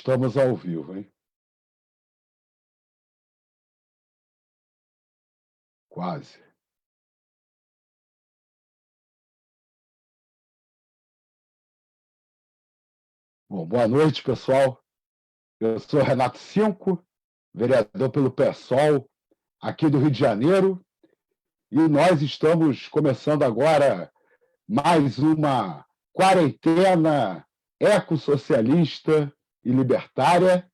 estamos ao vivo, hein? Quase. Bom, boa noite, pessoal. Eu sou Renato Cinco, vereador pelo PSOL, aqui do Rio de Janeiro, e nós estamos começando agora mais uma quarentena ecossocialista e libertária.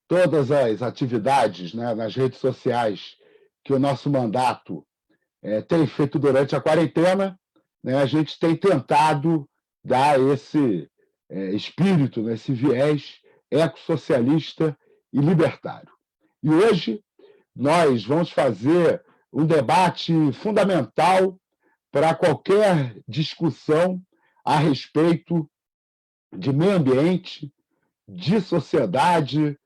Todas as atividades, né, nas redes sociais que o nosso mandato tem feito durante a quarentena, né, a gente tem tentado dar esse espírito, né, esse viés ecossocialista e libertário. E hoje nós vamos fazer um debate fundamental para qualquer discussão a respeito de meio ambiente, de sociedade,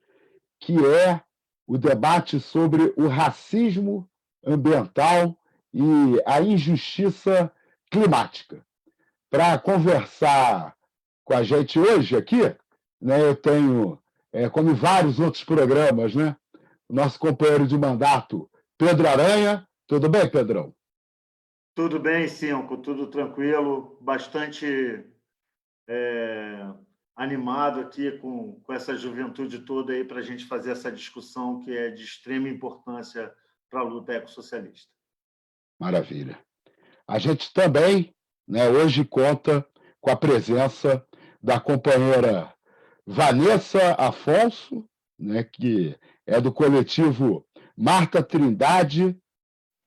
que é o debate sobre o racismo ambiental e a injustiça climática. Para conversar com a gente hoje aqui, né, eu tenho, como em vários outros programas, né, o nosso companheiro de mandato, Pedro Aranha. Tudo bem, Pedrão? Tudo bem, Cinco, tudo tranquilo, bastante animado aqui com essa juventude toda aí para a gente fazer essa discussão que é de extrema importância para a luta ecossocialista. Maravilha. A gente também, né, hoje conta com a presença da companheira Vanessa Afonso, né, que é do coletivo Marta Trindade,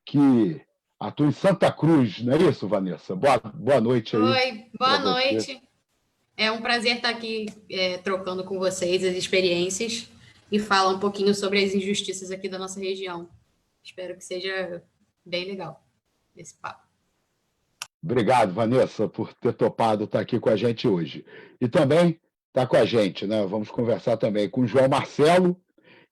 que atua em Santa Cruz, não é isso, Vanessa? Boa noite aí. Oi, boa noite. É um prazer estar aqui trocando com vocês as experiências e falar um pouquinho sobre as injustiças aqui da nossa região. Espero que seja bem legal esse papo. Obrigado, Vanessa, por ter topado estar aqui com a gente hoje. E também está com a gente, né? Vamos conversar também com o João Marcelo,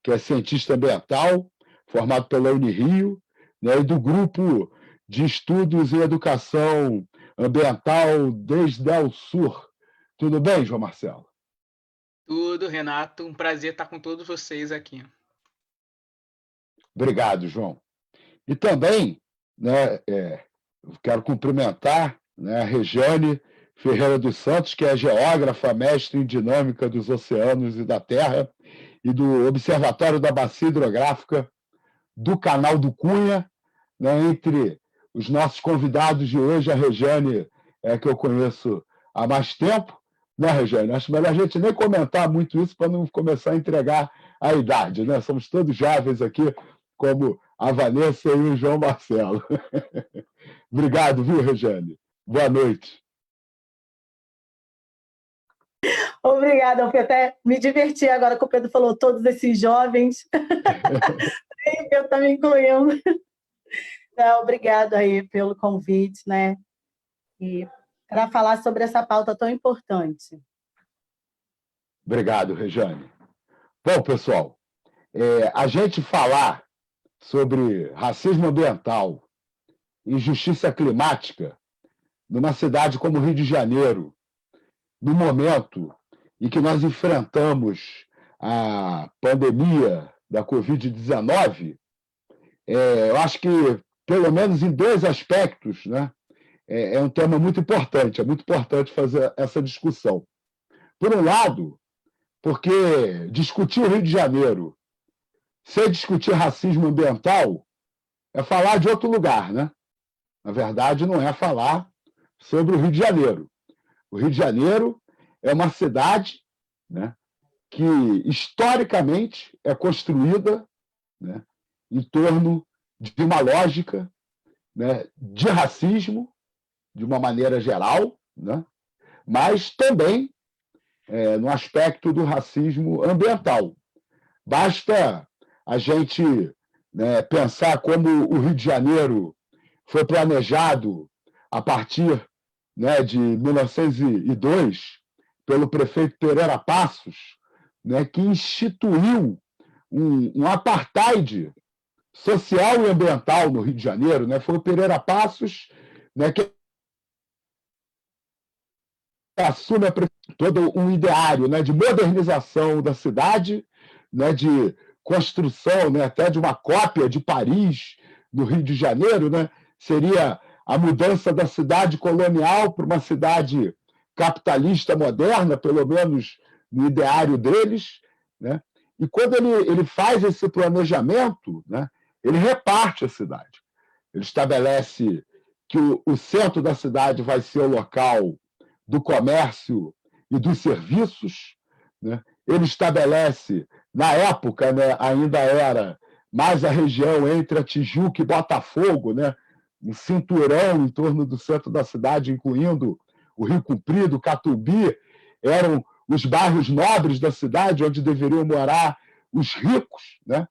que é cientista ambiental, formado pela Unirio, né, e do Grupo de Estudos em Educação Ambiental Desdelsur. Tudo bem, João Marcelo? Tudo, Renato. Um prazer estar com todos vocês aqui. Obrigado, João. E também, né, quero cumprimentar, né, a Regiane Ferreira dos Santos, que é geógrafa, mestre em dinâmica dos oceanos e da Terra, e do Observatório da Bacia Hidrográfica do Canal do Cunha, né, entre os nossos convidados de hoje, a Regiane, que eu conheço há mais tempo, né, Regiane? Acho melhor a gente nem comentar muito isso para não começar a entregar a idade, né? Somos todos jovens aqui, como a Vanessa e o João Marcelo. Obrigado, viu, Regiane? Boa noite. Obrigada, eu até me diverti agora que o Pedro falou todos esses jovens. Eu estou me incluindo. Não, obrigado aí pelo convite, né? E para falar sobre essa pauta tão importante. Obrigado, Regiane. Bom, pessoal, a gente falar sobre racismo ambiental, injustiça climática, numa cidade como o Rio de Janeiro, no momento em que nós enfrentamos a pandemia da Covid-19, eu acho que, pelo menos em dois aspectos, né, é um tema muito importante, é muito importante fazer essa discussão. Por um lado, porque discutir o Rio de Janeiro sem discutir racismo ambiental é falar de outro lugar, né? Na verdade, não é falar sobre o Rio de Janeiro. O Rio de Janeiro é uma cidade, né, que historicamente é construída, né, em torno de uma lógica, né, de racismo, de uma maneira geral, né, mas também no aspecto do racismo ambiental. Basta a gente, né, pensar como o Rio de Janeiro foi planejado a partir, né, de 1902 pelo prefeito Pereira Passos, né, que instituiu um apartheid social e ambiental no Rio de Janeiro, né? Foi o Pereira Passos, né, que assume todo um ideário, né, de modernização da cidade, né, de construção, né, até de uma cópia de Paris, no Rio de Janeiro, né, seria a mudança da cidade colonial para uma cidade capitalista moderna, pelo menos no ideário deles, né? E quando ele faz esse planejamento, né, ele reparte a cidade. Ele estabelece que o centro da cidade vai ser o local do comércio e dos serviços, né? Ele estabelece, na época, né, ainda era mais a região entre a Tijuca e Botafogo, né, um cinturão em torno do centro da cidade, incluindo o Rio Comprido, Catumbi, eram os bairros nobres da cidade, onde deveriam morar os ricos, né?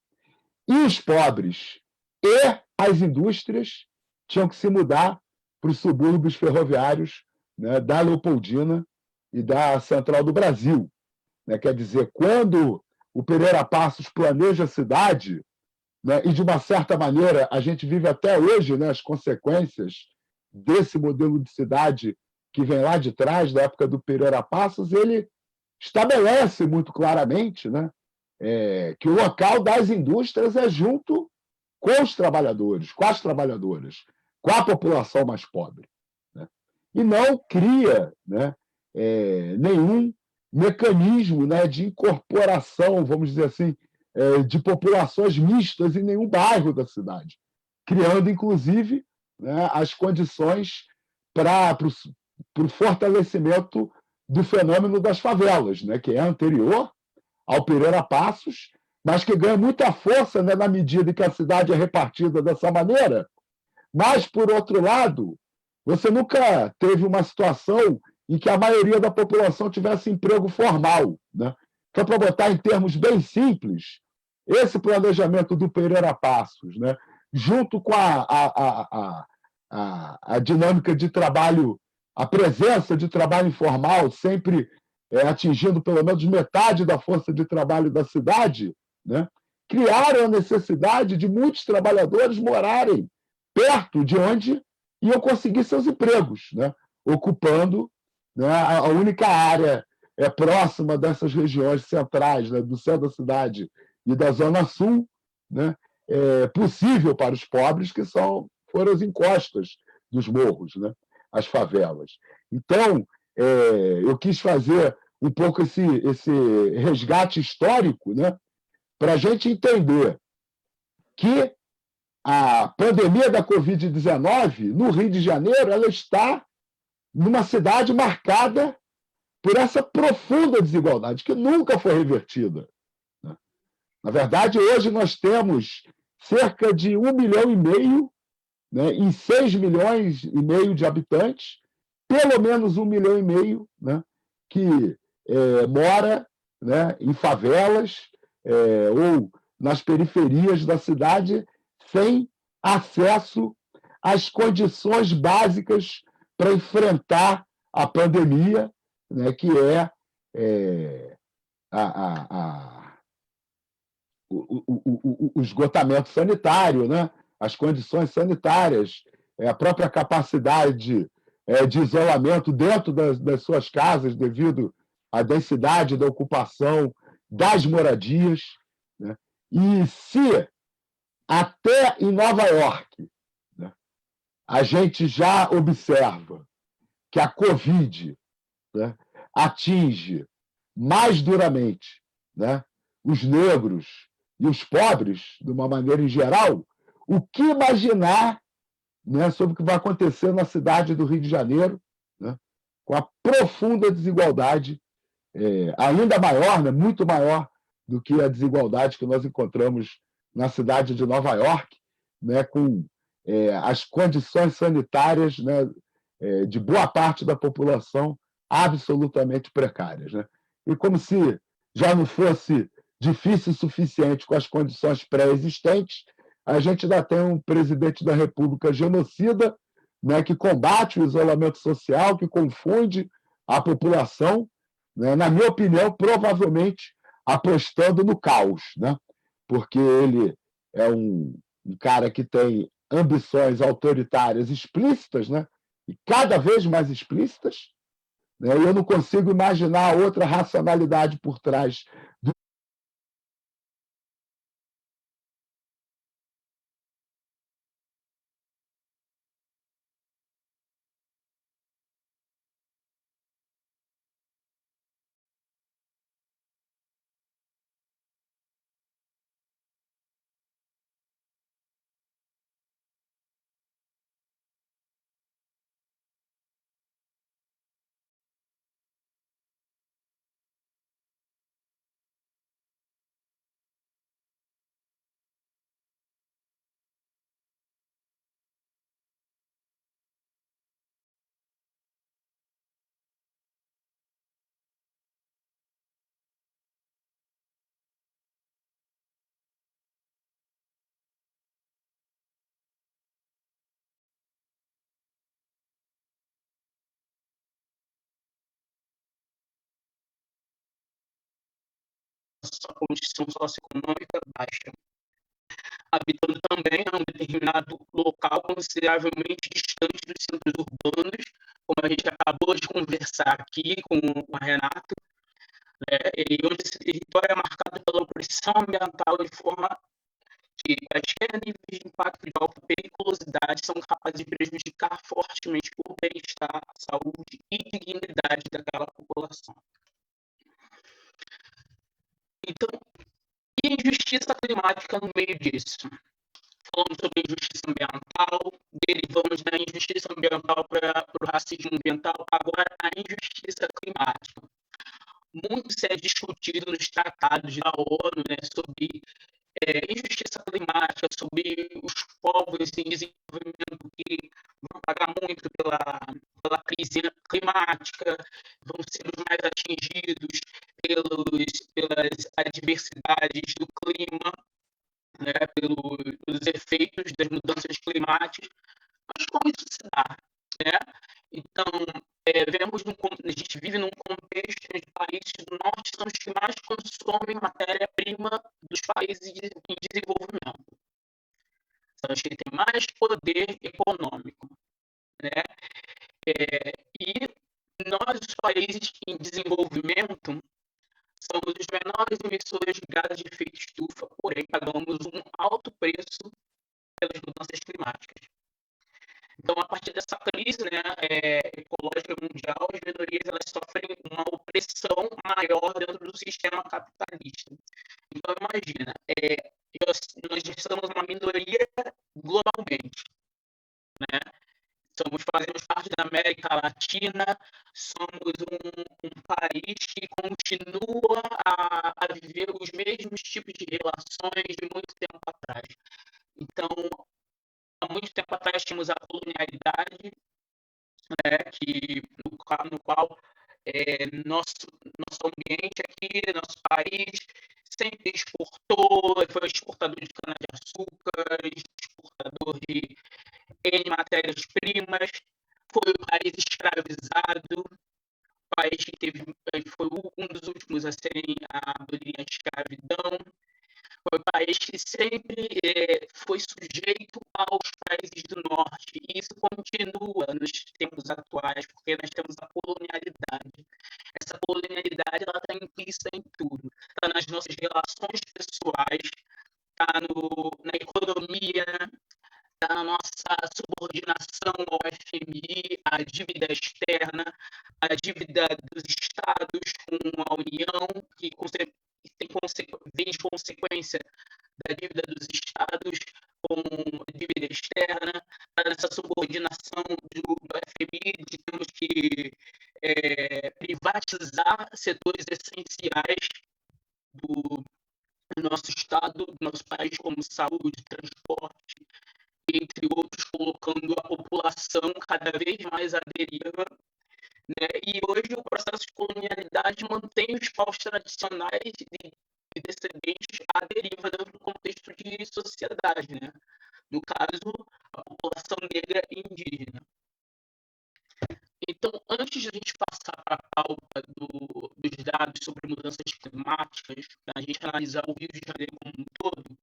E os pobres e as indústrias tinham que se mudar para os subúrbios ferroviários, né, da Leopoldina e da Central do Brasil. Né? Quer dizer, quando o Pereira Passos planeja a cidade, né, e, de uma certa maneira, a gente vive até hoje, né, as consequências desse modelo de cidade que vem lá de trás, da época do Pereira Passos, ele estabelece muito claramente, né, que o local das indústrias é junto com os trabalhadores, com as trabalhadoras, com a população mais pobre, né? E não cria, né, nenhum mecanismo, né, de incorporação, vamos dizer assim, de populações mistas em nenhum bairro da cidade, criando, inclusive, né, as condições para o fortalecimento do fenômeno das favelas, né, que é anterior ao Pereira Passos, mas que ganha muita força, né, na medida em que a cidade é repartida dessa maneira. Mas, por outro lado, você nunca teve uma situação em que a maioria da população tivesse emprego formal, né? Então, para botar em termos bem simples, esse planejamento do Pereira Passos, né, junto com a dinâmica de trabalho, a presença de trabalho informal, sempre atingindo pelo menos metade da força de trabalho da cidade, né, criaram a necessidade de muitos trabalhadores morarem perto de onde iam conseguir seus empregos, né, ocupando, né, a única área próxima dessas regiões centrais, né, do centro da cidade e da Zona Sul, né, possível para os pobres, que foram as encostas dos morros, né, as favelas. Então, eu quis fazer um pouco esse resgate histórico, né, para a gente entender que a pandemia da Covid-19, no Rio de Janeiro, ela está numa cidade marcada por essa profunda desigualdade, que nunca foi revertida. Na verdade, hoje nós temos cerca de 1,5 milhão, né, em 6,5 milhões de habitantes, pelo menos 1,5 milhão, né, que mora, né, em favelas ou nas periferias da cidade, sem acesso às condições básicas para enfrentar a pandemia, né, que é o esgotamento sanitário, né, as condições sanitárias, a própria capacidade de isolamento dentro das suas casas, devido à densidade da ocupação das moradias, né? E se até em Nova York, né, a gente já observa que a Covid, né, atinge mais duramente, né, os negros e os pobres, de uma maneira em geral, o que imaginar, né, sobre o que vai acontecer na cidade do Rio de Janeiro, né, com a profunda desigualdade, ainda maior, né, muito maior do que a desigualdade que nós encontramos na cidade de Nova York, né, com as condições sanitárias, né, de boa parte da população absolutamente precárias, né? E como se já não fosse difícil o suficiente com as condições pré-existentes, a gente ainda tem um presidente da República genocida, né, que combate o isolamento social, que confunde a população, né, na minha opinião, provavelmente apostando no caos, né? Porque ele é um cara que tem ambições autoritárias explícitas, né? E cada vez mais explícitas, né? E eu não consigo imaginar outra racionalidade por trás do sua condição socioeconômica baixa, habitando também em um determinado local consideravelmente distante dos centros urbanos, como a gente acabou de conversar aqui com o Renato, né? E onde esse território é marcado pela opressão ambiental de forma que quaisquer níveis de impacto de alta periculosidade são capazes de prejudicar fortemente o bem-estar, saúde e dignidade daquela população. Então, e a injustiça climática no meio disso? Falamos sobre injustiça ambiental, derivamos da injustiça ambiental para o racismo ambiental, agora a injustiça climática. Muito se é discutido nos tratados da ONU, né, sobre injustiça climática, sobre os povos em desenvolvimento que vão pagar muito pela crise climática, vão ser os mais atingidos pelas adversidades do clima, né, pelos efeitos das mudanças climáticas. Mas como isso se dá? Né? Então, a gente vive num contexto onde países do norte são os que mais consomem matéria-prima dos países em desenvolvimento. São os que têm mais poder econômico. Né? E nós, os países em desenvolvimento, somos os menores emissores de gases de efeito estufa, porém pagamos um alto preço pelas mudanças climáticas. Então, a partir dessa crise, né, ecológica mundial, as minorias elas sofrem uma opressão maior dentro do sistema capitalista. Então, imagina, nós somos uma minoria globalmente, né? Fazemos parte da América Latina, somos um país que continua a viver os mesmos tipos de relações de muito tempo atrás. Então, há muito tempo atrás tínhamos a colonialidade, né, no qual nosso ambiente aqui, nosso país, sempre exportou, foi exportador de cana-de-açúcar, exportador de N matérias-primas, foi o país escravizado, o país que foi um dos últimos a serem abolir a escravidão, foi um país que sempre foi sujeito aos países do norte, e isso continua nos tempos atuais, porque nós temos a colonialidade. Essa colonialidade está implícita em tudo, está nas nossas relações pessoais, está na economia, está na nossa subordinação ao FMI, à dívida externa, à dívida dos estados com a União, que vem de consequência da dívida dos estados com dívida externa, está nessa subordinação do FMI, de temos que privatizar setores essenciais do nosso estado, do nosso país, como saúde, transporte, entre outros, colocando a população cada vez mais à deriva, né? E hoje o processo de colonialidade mantém os povos tradicionais e descendentes à deriva dentro do contexto de sociedade, né? No caso, a população negra e indígena. Então, antes de a gente passar para a pauta dos dados sobre mudanças climáticas, para a gente analisar o Rio de Janeiro como um todo,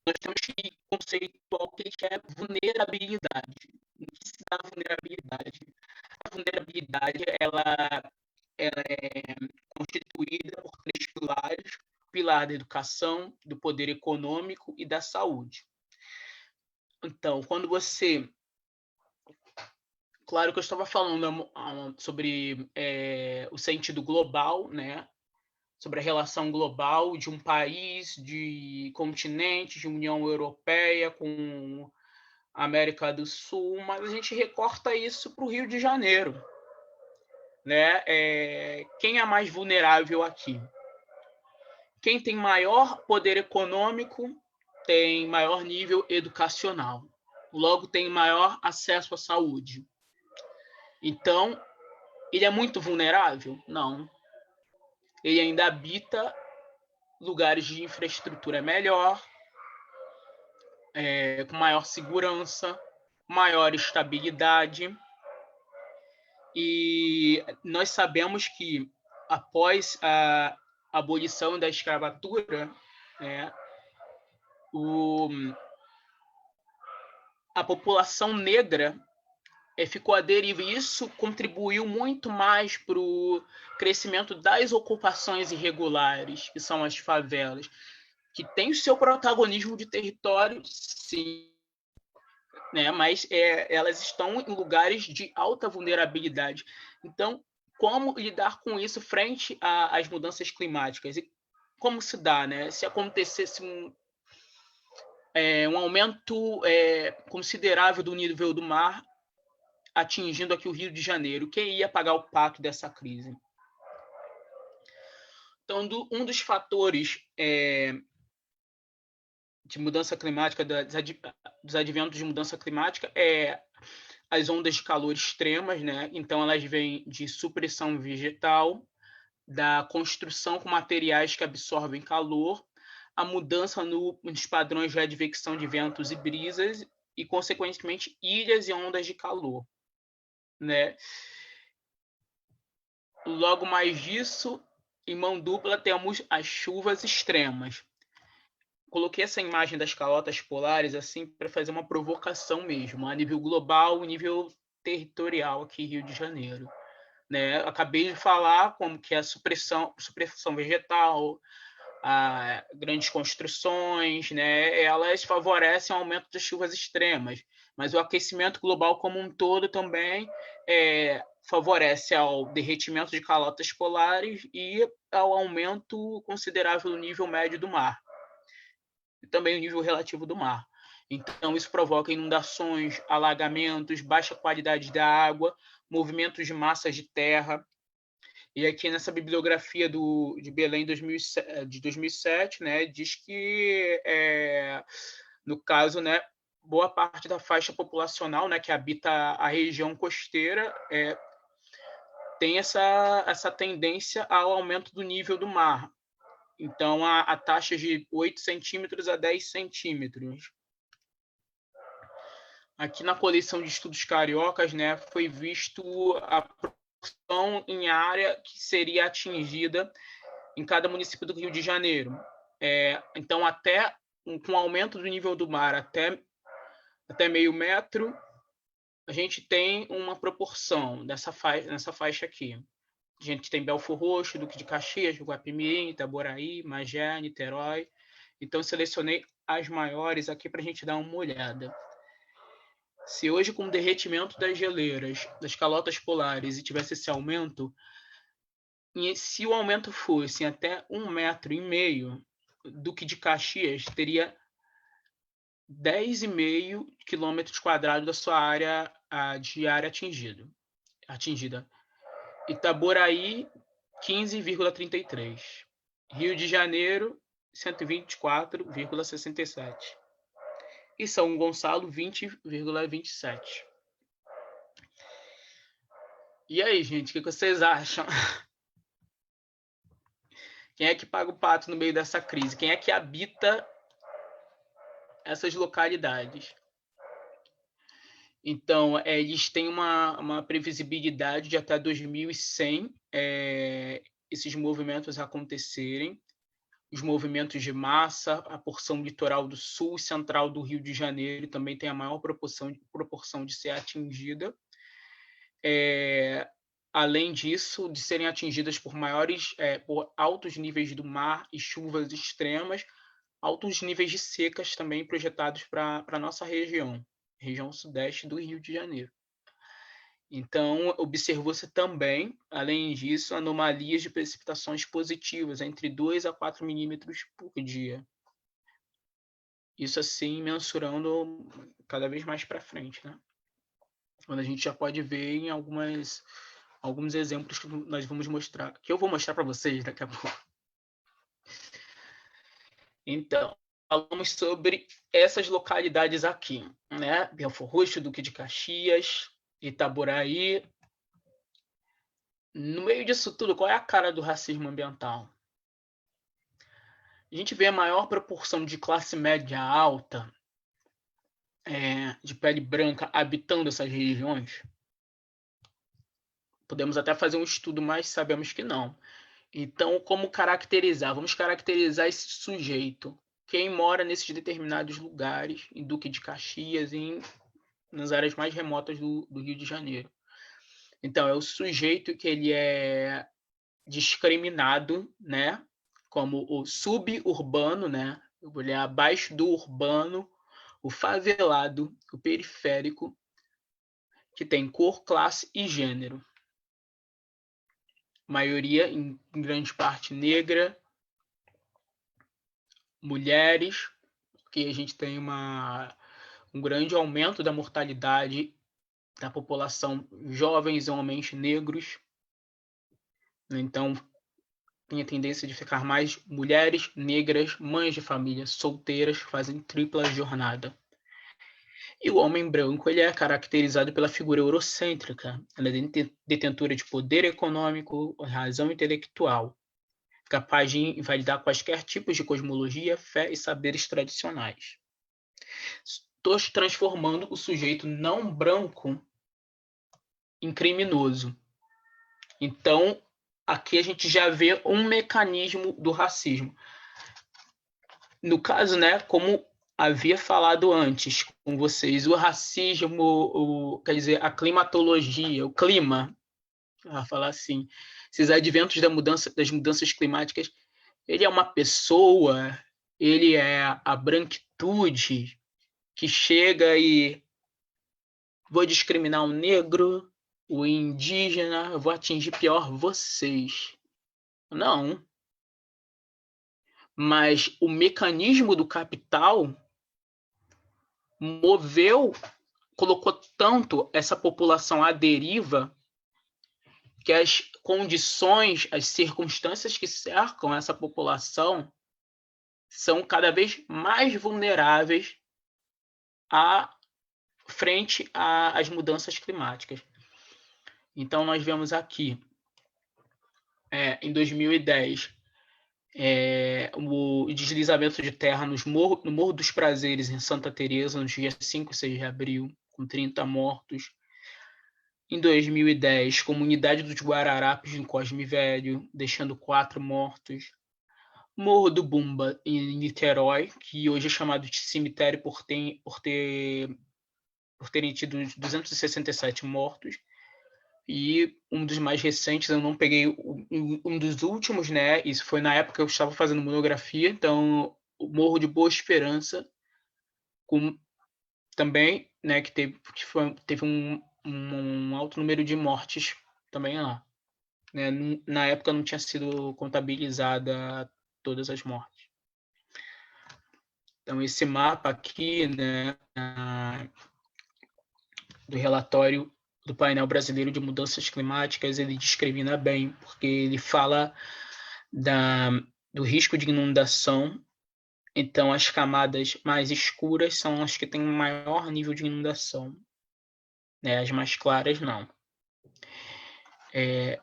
nós temos que conceituar o que é vulnerabilidade. O que se dá vulnerabilidade? A vulnerabilidade cidade ela é constituída por 3 pilares: o pilar da educação, do poder econômico e da saúde. Então, quando você... Claro que eu estava falando sobre o sentido global, né? Sobre a relação global de um país, de continente, de União Europeia com a América do Sul, mas a gente recorta isso para o Rio de Janeiro, né? Quem é mais vulnerável aqui? Quem tem maior poder econômico tem maior nível educacional, logo tem maior acesso à saúde. Então, ele é muito vulnerável? Não. Ele ainda habita lugares de infraestrutura melhor, com maior segurança, maior estabilidade. E nós sabemos que, após a abolição da escravatura, né, a população negra ficou à deriva, e isso contribuiu muito mais para o crescimento das ocupações irregulares, que são as favelas, que tem o seu protagonismo de território, sim, né? Mas elas estão em lugares de alta vulnerabilidade. Então, como lidar com isso frente às mudanças climáticas? E como se dá, né? Se acontecesse um aumento considerável do nível do mar, atingindo aqui o Rio de Janeiro, quem ia pagar o pato dessa crise? Então, um dos fatores de mudança climática, dos adventos de mudança climática, é as ondas de calor extremas, né? Então, elas vêm de supressão vegetal, da construção com materiais que absorvem calor, a mudança nos padrões de advecção de ventos e brisas e, consequentemente, ilhas e ondas de calor, né? Logo mais disso, em mão dupla, temos as chuvas extremas. Coloquei essa imagem das calotas polares assim para fazer uma provocação mesmo, a nível global, nível territorial aqui em Rio de Janeiro, né? Acabei de falar como que a supressão vegetal, grandes construções, né? Elas favorecem o aumento das chuvas extremas, mas o aquecimento global como um todo também favorece ao derretimento de calotas polares e ao aumento considerável do nível médio do mar, e também o nível relativo do mar. Então, isso provoca inundações, alagamentos, baixa qualidade da água, movimentos de massas de terra. E aqui nessa bibliografia de Belém de 2007, né, diz que, no caso, né, boa parte da faixa populacional, né, que habita a região costeira tem essa tendência ao aumento do nível do mar. Então, a taxa de 8 centímetros a 10 centímetros. Aqui na coleção de estudos cariocas, né, foi visto a proporção em área que seria atingida em cada município do Rio de Janeiro. Então, com o aumento do nível do mar até meio metro, a gente tem uma proporção nessa faixa aqui. A gente tem Belfor Roxo, Duque de Caxias, Guapimirim, Itaboraí, Magé, Niterói. Então, selecionei as maiores aqui para a gente dar uma olhada. Se hoje, com o derretimento das geleiras, das calotas polares, e tivesse esse aumento, e se o aumento fosse até 1,5 metro, Duque de Caxias teria 10,5 quilômetros quadrados da sua área de área atingida. Itaboraí, 15,33. Rio de Janeiro, 124,67. E São Gonçalo, 20,27. E aí, gente, o que vocês acham? Quem é que paga o pato no meio dessa crise? Quem é que habita essas localidades? Então, eles têm uma previsibilidade de até 2100 esses movimentos acontecerem. Os movimentos de massa, a porção litoral do sul e central do Rio de Janeiro também tem a maior proporção de ser atingida. além disso, de serem atingidas por por altos níveis do mar e chuvas extremas, altos níveis de secas também projetados para a nossa região sudeste do Rio de Janeiro. Então, observou-se também, além disso, anomalias de precipitações positivas, entre 2 a 4 milímetros por dia. Isso, assim, mensurando cada vez mais para frente, né? Quando a gente já pode ver em alguns exemplos que nós vamos mostrar, que eu vou mostrar para vocês daqui a pouco. Então, falamos sobre essas localidades aqui, né? Belford Roxo, Duque de Caxias, Itaboraí. No meio disso tudo, qual é a cara do racismo ambiental? A gente vê a maior proporção de classe média alta, de pele branca, habitando essas regiões. Podemos até fazer um estudo, mas sabemos que não. Então, como caracterizar? Vamos caracterizar esse sujeito. Quem mora nesses determinados lugares, em Duque de Caxias, nas áreas mais remotas do Rio de Janeiro. Então, é o sujeito que ele é discriminado, né? Como o suburbano, né? Ele é abaixo do urbano, o favelado, o periférico, que tem cor, classe e gênero. Maioria, em grande parte, negra, mulheres, porque a gente tem um grande aumento da mortalidade da população, jovens homens negros. Então, tem a tendência de ficar mais mulheres negras, mães de família, solteiras, fazem tripla jornada. E o homem branco, ele é caracterizado pela figura eurocêntrica. Ela é detentora de poder econômico, razão intelectual, capaz de invalidar quaisquer tipos de cosmologia, fé e saberes tradicionais. Estou transformando o sujeito não branco em criminoso. Então, aqui a gente já vê um mecanismo do racismo. No caso, né, como havia falado antes com vocês, o racismo, quer dizer, a climatologia, o clima, a falar assim, esses adventos das mudanças climáticas, ele é uma pessoa, ele é a branquitude que chega e vou discriminar o negro, o indígena, eu vou atingir pior vocês. Não. Mas o mecanismo do capital colocou tanto essa população à deriva que as condições, as circunstâncias que cercam essa população são cada vez mais vulneráveis frente às mudanças climáticas. Então, nós vemos aqui, em 2010, o deslizamento de terra no Morro dos Prazeres, em Santa Teresa, nos dias 5 e 6 de abril, com 30 mortos. Em 2010, comunidade dos Guararapes, em Cosme Velho, deixando 4 mortos. Morro do Bumba, em Niterói, que hoje é chamado de cemitério por terem tido 267 mortos. E um dos mais recentes, eu não peguei um dos últimos, né? Isso foi na época que eu estava fazendo monografia. Então, o Morro de Boa Esperança, também, né? Que teve um alto número de mortes também lá. Né? Na época não tinha sido contabilizada todas as mortes. Então, esse mapa aqui, né? Do relatório do painel brasileiro de mudanças climáticas, ele discrimina bem, porque ele fala do risco de inundação. Então, as camadas mais escuras são as que têm maior nível de inundação, né? As mais claras, não.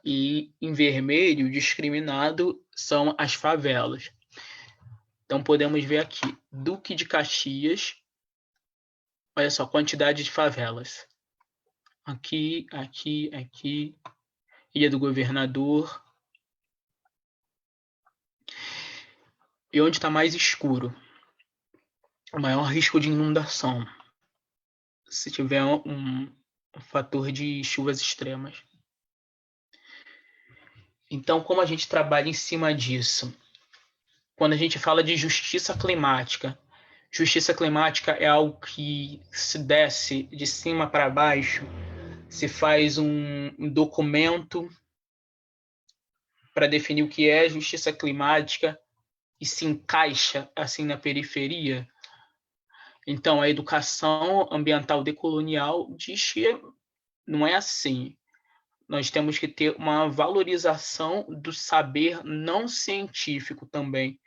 E em vermelho, discriminado, são as favelas. Então, podemos ver aqui, Duque de Caxias, olha só, quantidade de favelas. Aqui, aqui, aqui, Ilha do Governador. E onde está mais escuro? O maior risco de inundação. Se tiver um fator de chuvas extremas. Então, como a gente trabalha em cima disso? Quando a gente fala de justiça climática é algo que se desce de cima para baixo, se faz um documento para definir o que é justiça climática e se encaixa assim na periferia. Então, a educação ambiental decolonial diz que não é assim. Nós temos que ter uma valorização do saber não científico também.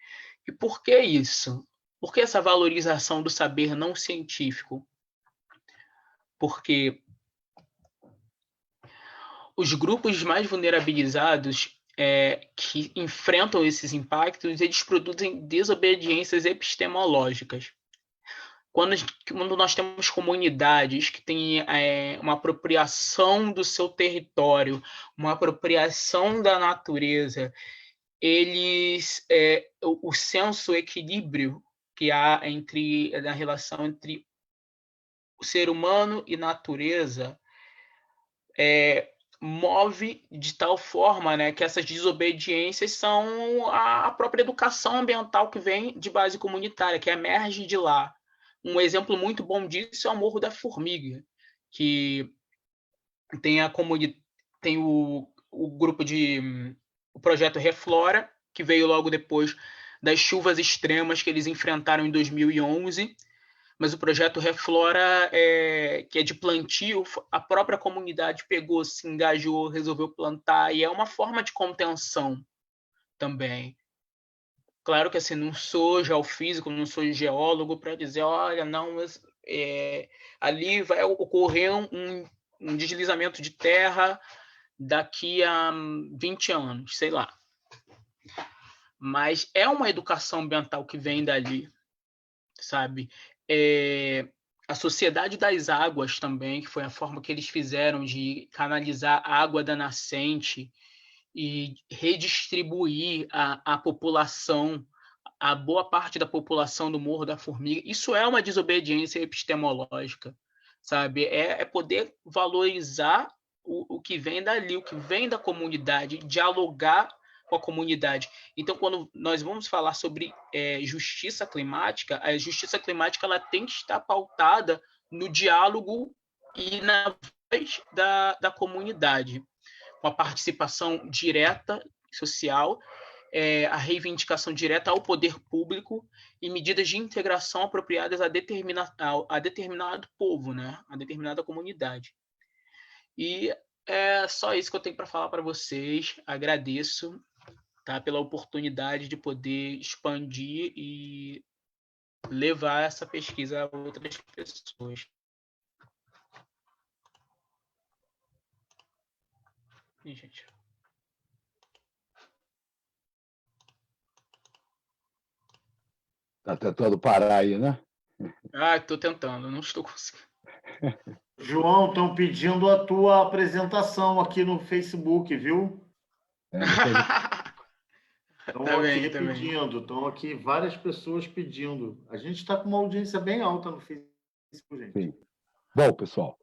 E por que isso? Por que essa valorização do saber não científico? Porque os grupos mais vulnerabilizados que enfrentam esses impactos, eles produzem desobediências epistemológicas. Quando nós temos comunidades que têm uma apropriação do seu território, uma apropriação da natureza, o senso equilíbrio que há na relação entre o ser humano e natureza move de tal forma, né, que essas desobediências são a própria educação ambiental que vem de base comunitária, que emerge de lá. Um exemplo muito bom disso é o Morro da Formiga, que tem o grupo o projeto Reflora, que veio logo depois das chuvas extremas que eles enfrentaram em 2011, mas o projeto Reflora, que é de plantio, a própria comunidade pegou, se engajou, resolveu plantar, e é uma forma de contenção também. Claro que assim, não sou geofísico, não sou geólogo para dizer, olha, não, ali vai ocorrer um deslizamento de terra daqui a 20 anos, sei lá. Mas é uma educação ambiental que vem dali, sabe? A Sociedade das Águas também, que foi a forma que eles fizeram de canalizar a água da nascente e redistribuir a população, a boa parte da população do Morro da Formiga. Isso é uma desobediência epistemológica, sabe? É poder valorizar o que vem dali, o que vem da comunidade, dialogar com a comunidade. Então, quando nós vamos falar sobre justiça climática, a justiça climática ela tem que estar pautada no diálogo e na voz da comunidade, com a participação direta social, a reivindicação direta ao poder público e medidas de integração apropriadas a determinado povo, né? A determinada comunidade. E é só isso que eu tenho para falar para vocês. Agradeço, tá, pela oportunidade de poder expandir e levar essa pesquisa a outras pessoas. E, gente. Está tentando parar aí, né? Estou tentando, não estou conseguindo. João, estão pedindo a tua apresentação aqui no Facebook, viu? Estão aqui várias pessoas pedindo. A gente está com uma audiência bem alta no Facebook, gente. Sim. Bom, pessoal,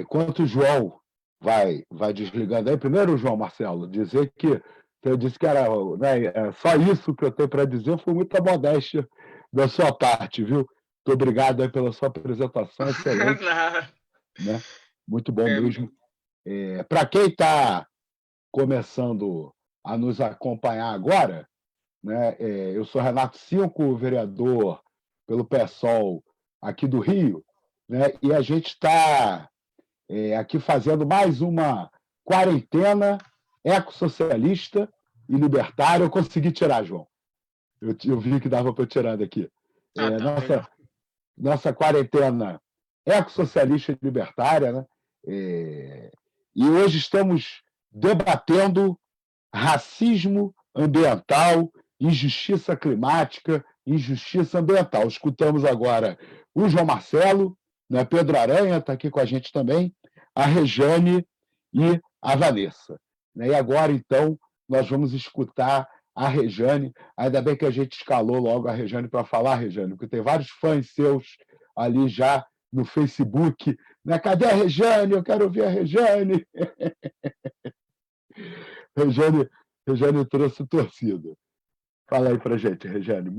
enquanto o João vai desligando aí, primeiro, João Marcelo, dizer que eu disse que era, né, só isso que eu tenho para dizer, foi muita modéstia da sua parte, viu? Muito obrigado aí pela sua apresentação, excelente. Né? Muito bom mesmo. Para quem está começando a nos acompanhar agora, né, eu sou Renato Cinco, vereador pelo PSOL aqui do Rio, né, e a gente está aqui fazendo mais uma quarentena ecossocialista e libertária. Eu consegui tirar, João. Eu vi que dava para eu tirar daqui. Nossa quarentena ecossocialista e libertária, né? E hoje estamos debatendo racismo ambiental, injustiça climática, injustiça ambiental. Escutamos agora o João Marcelo, né? Pedro Aranha está aqui com a gente também, a Rejane e a Vanessa. Né? E agora, então, nós vamos escutar a Rejane. Ainda bem que a gente escalou logo a Rejane para falar, Rejane, porque tem vários fãs seus ali já no Facebook. Né? Cadê a Rejane? Eu quero ouvir a Rejane. Rejane Regiane trouxe torcida. Fala aí para gente, Regiane.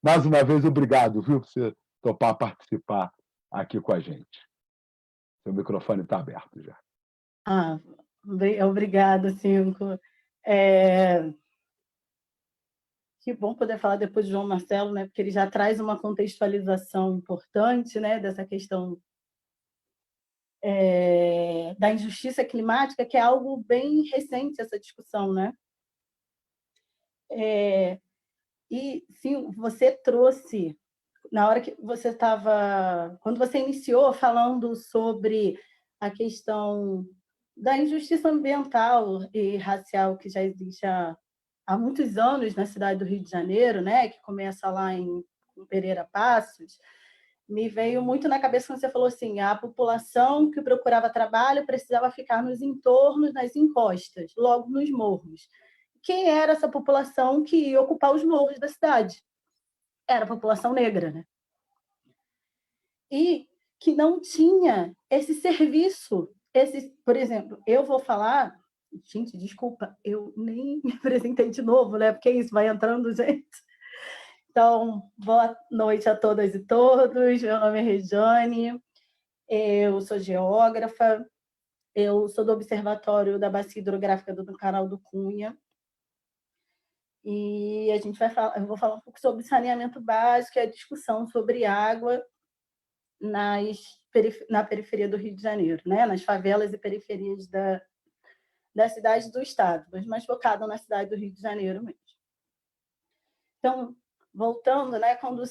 Mais uma vez, obrigado, viu, por você topar participar aqui com a gente. Seu microfone está aberto já. Obrigada, Cinco. Que bom poder falar depois do João Marcelo, né? Porque ele já traz uma contextualização importante, né? Dessa questão da injustiça climática, que é algo bem recente, essa discussão, né? E, sim, você trouxe, na hora que você estava... Quando você iniciou falando sobre a questão da injustiça ambiental e racial que já existe há muitos anos na cidade do Rio de Janeiro, né? Que começa lá em Pereira Passos, me veio muito na cabeça quando você falou assim, a população que procurava trabalho precisava ficar nos entornos, nas encostas, logo nos morros. Quem era essa população que ia ocupar os morros da cidade? Era a população negra, né? E que não tinha esse serviço. Por exemplo, eu vou falar... Gente, desculpa, eu nem me apresentei de novo, né? Porque isso vai entrando, gente. Então, boa noite a todas e todos. Meu nome é Regiane, eu sou geógrafa, eu sou do Observatório da Bacia Hidrográfica do Canal do Cunha. E eu vou falar um pouco sobre saneamento básico e a discussão sobre água na periferia do Rio de Janeiro, né? Nas favelas e periferias da cidade do estado, mas mais focado na cidade do Rio de Janeiro mesmo. Então, voltando, né, quando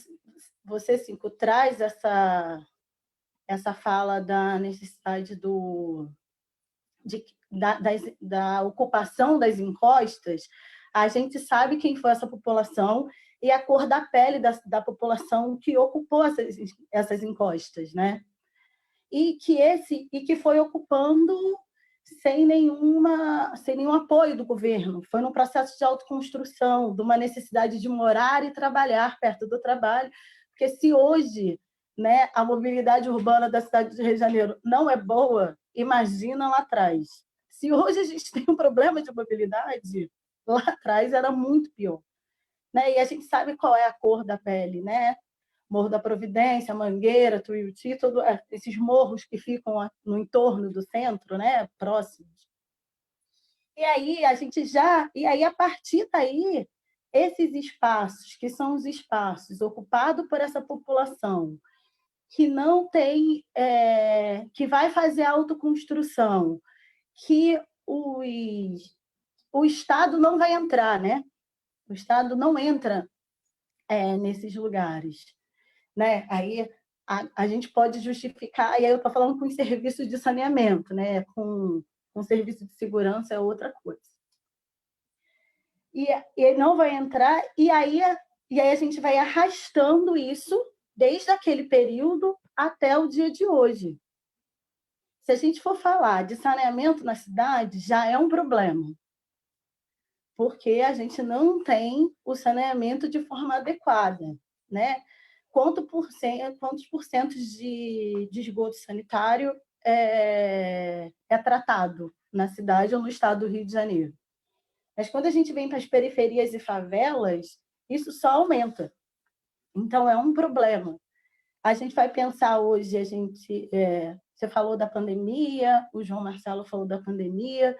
você, Cinco, traz essa fala da necessidade da ocupação das encostas, a gente sabe quem foi essa população e a cor da pele da população que ocupou essas encostas, né? E que foi ocupando sem nenhum apoio do governo. Foi num processo de autoconstrução, de uma necessidade de morar e trabalhar perto do trabalho, porque se hoje, né, a mobilidade urbana da cidade do Rio de Janeiro não é boa, imagina lá atrás. Se hoje a gente tem um problema de mobilidade, lá atrás era muito pior. Né? E a gente sabe qual é a cor da pele, né? Morro da Providência, Mangueira, Tuiuti, todos esses morros que ficam no entorno do centro, né, próximos. E aí a partir daí, esses espaços, que são os espaços ocupados por essa população, que não tem, que vai fazer a autoconstrução, que o Estado não vai entrar, né? O Estado não entra nesses lugares. Né? Aí a gente pode justificar, e aí eu estou falando com serviços de saneamento, né? com serviço de segurança é outra coisa. E não vai entrar, e aí a gente vai arrastando isso desde aquele período até o dia de hoje. Se a gente for falar de saneamento na cidade, já é um problema, porque a gente não tem o saneamento de forma adequada, né? Quantos por cento de esgoto sanitário é tratado na cidade ou no estado do Rio de Janeiro. Mas quando a gente vem para as periferias e favelas, isso só aumenta. Então, é um problema. A gente vai pensar hoje, você falou da pandemia, o João Marcelo falou da pandemia.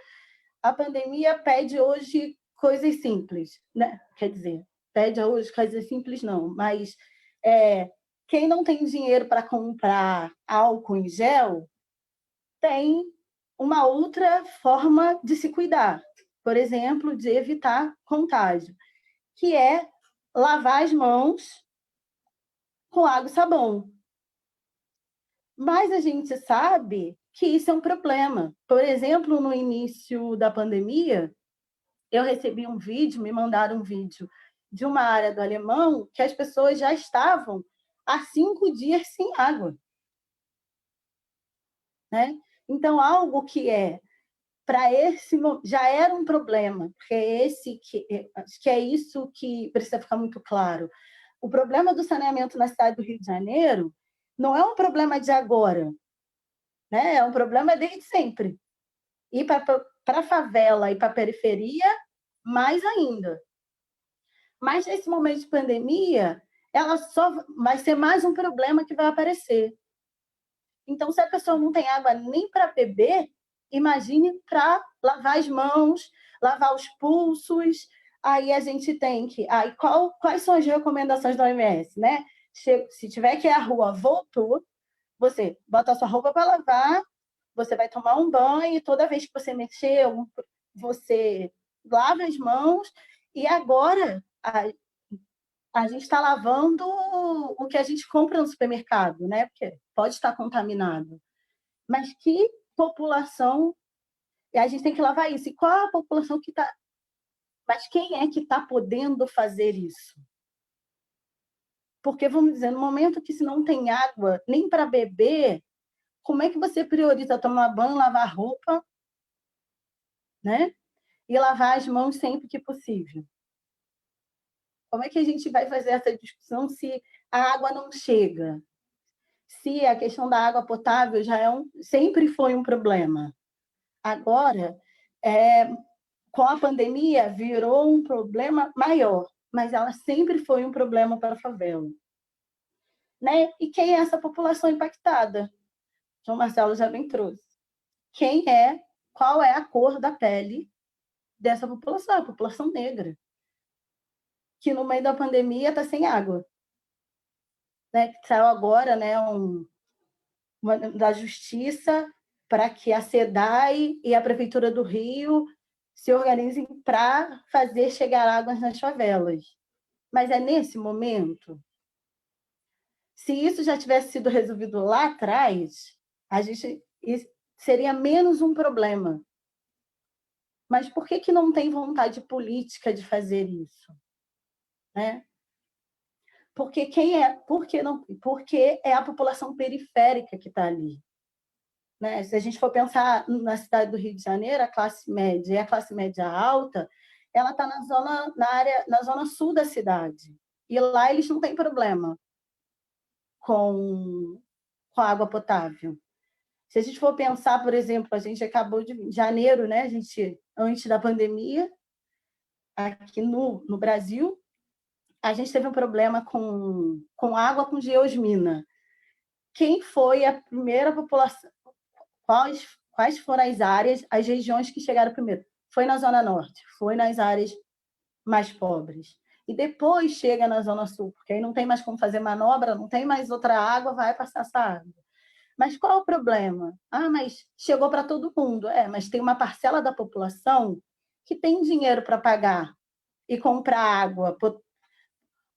A pandemia pede hoje coisas simples, né? Quer dizer, pede hoje coisas simples não, mas quem não tem dinheiro para comprar álcool em gel tem uma outra forma de se cuidar, por exemplo, de evitar contágio, que é lavar as mãos com água e sabão. Mas a gente sabe que isso é um problema. Por exemplo, no início da pandemia, eu recebi um vídeo, me mandaram um vídeo de uma área do Alemão que as pessoas já estavam há 5 dias sem água. Né? Então, algo que para esse já era um problema, porque acho que é isso que precisa ficar muito claro. O problema do saneamento na cidade do Rio de Janeiro não é um problema de agora, né? É um problema desde sempre. E para a favela e para a periferia, mais ainda. Mas nesse momento de pandemia, ela só vai ser mais um problema que vai aparecer. Então, se a pessoa não tem água nem para beber, imagine para lavar as mãos, lavar os pulsos. Aí a gente tem que... Aí quais são as recomendações da OMS, né? Se tiver que ir à rua, voltou, você bota a sua roupa para lavar, você vai tomar um banho, e toda vez que você mexer, você lava as mãos, e agora a gente está lavando o que a gente compra no supermercado, né? Porque pode estar contaminado. Mas que população... E a gente tem que lavar isso. E qual a população que está... Mas quem é que está podendo fazer isso? Porque, vamos dizer, no momento que se não tem água nem para beber, como é que você prioriza tomar banho, lavar roupa, né? E lavar as mãos sempre que possível? Como é que a gente vai fazer essa discussão se a água não chega? Se a questão da água potável sempre foi um problema. Agora, com a pandemia, virou um problema maior, mas ela sempre foi um problema para a favela. Né? E quem é essa população impactada? João Marcelo já bem trouxe. Qual é a cor da pele dessa população? A população negra, que no meio da pandemia está sem água. Né? Saiu agora, né, da Justiça para que a SEDAI e a Prefeitura do Rio se organizem para fazer chegar águas nas favelas. Mas é nesse momento? Se isso já tivesse sido resolvido lá atrás, seria menos um problema. Mas por que não tem vontade política de fazer isso? Né? Porque é a população periférica que está ali. Né? Se a gente for pensar na cidade do Rio de Janeiro, a classe média e a classe média alta, ela está na zona sul da cidade. E lá eles não têm problema com a água potável. Se a gente for pensar, por exemplo, a gente acabou de janeiro, né? Antes da pandemia, aqui no Brasil, a gente teve um problema com água com geosmina. Quem foi a primeira população? Quais foram as regiões que chegaram primeiro? Foi na Zona Norte, foi nas áreas mais pobres. E depois chega na Zona Sul, porque aí não tem mais como fazer manobra, não tem mais outra água, vai passar essa água. Mas qual é o problema? Mas chegou para todo mundo. Mas tem uma parcela da população que tem dinheiro para pagar e comprar água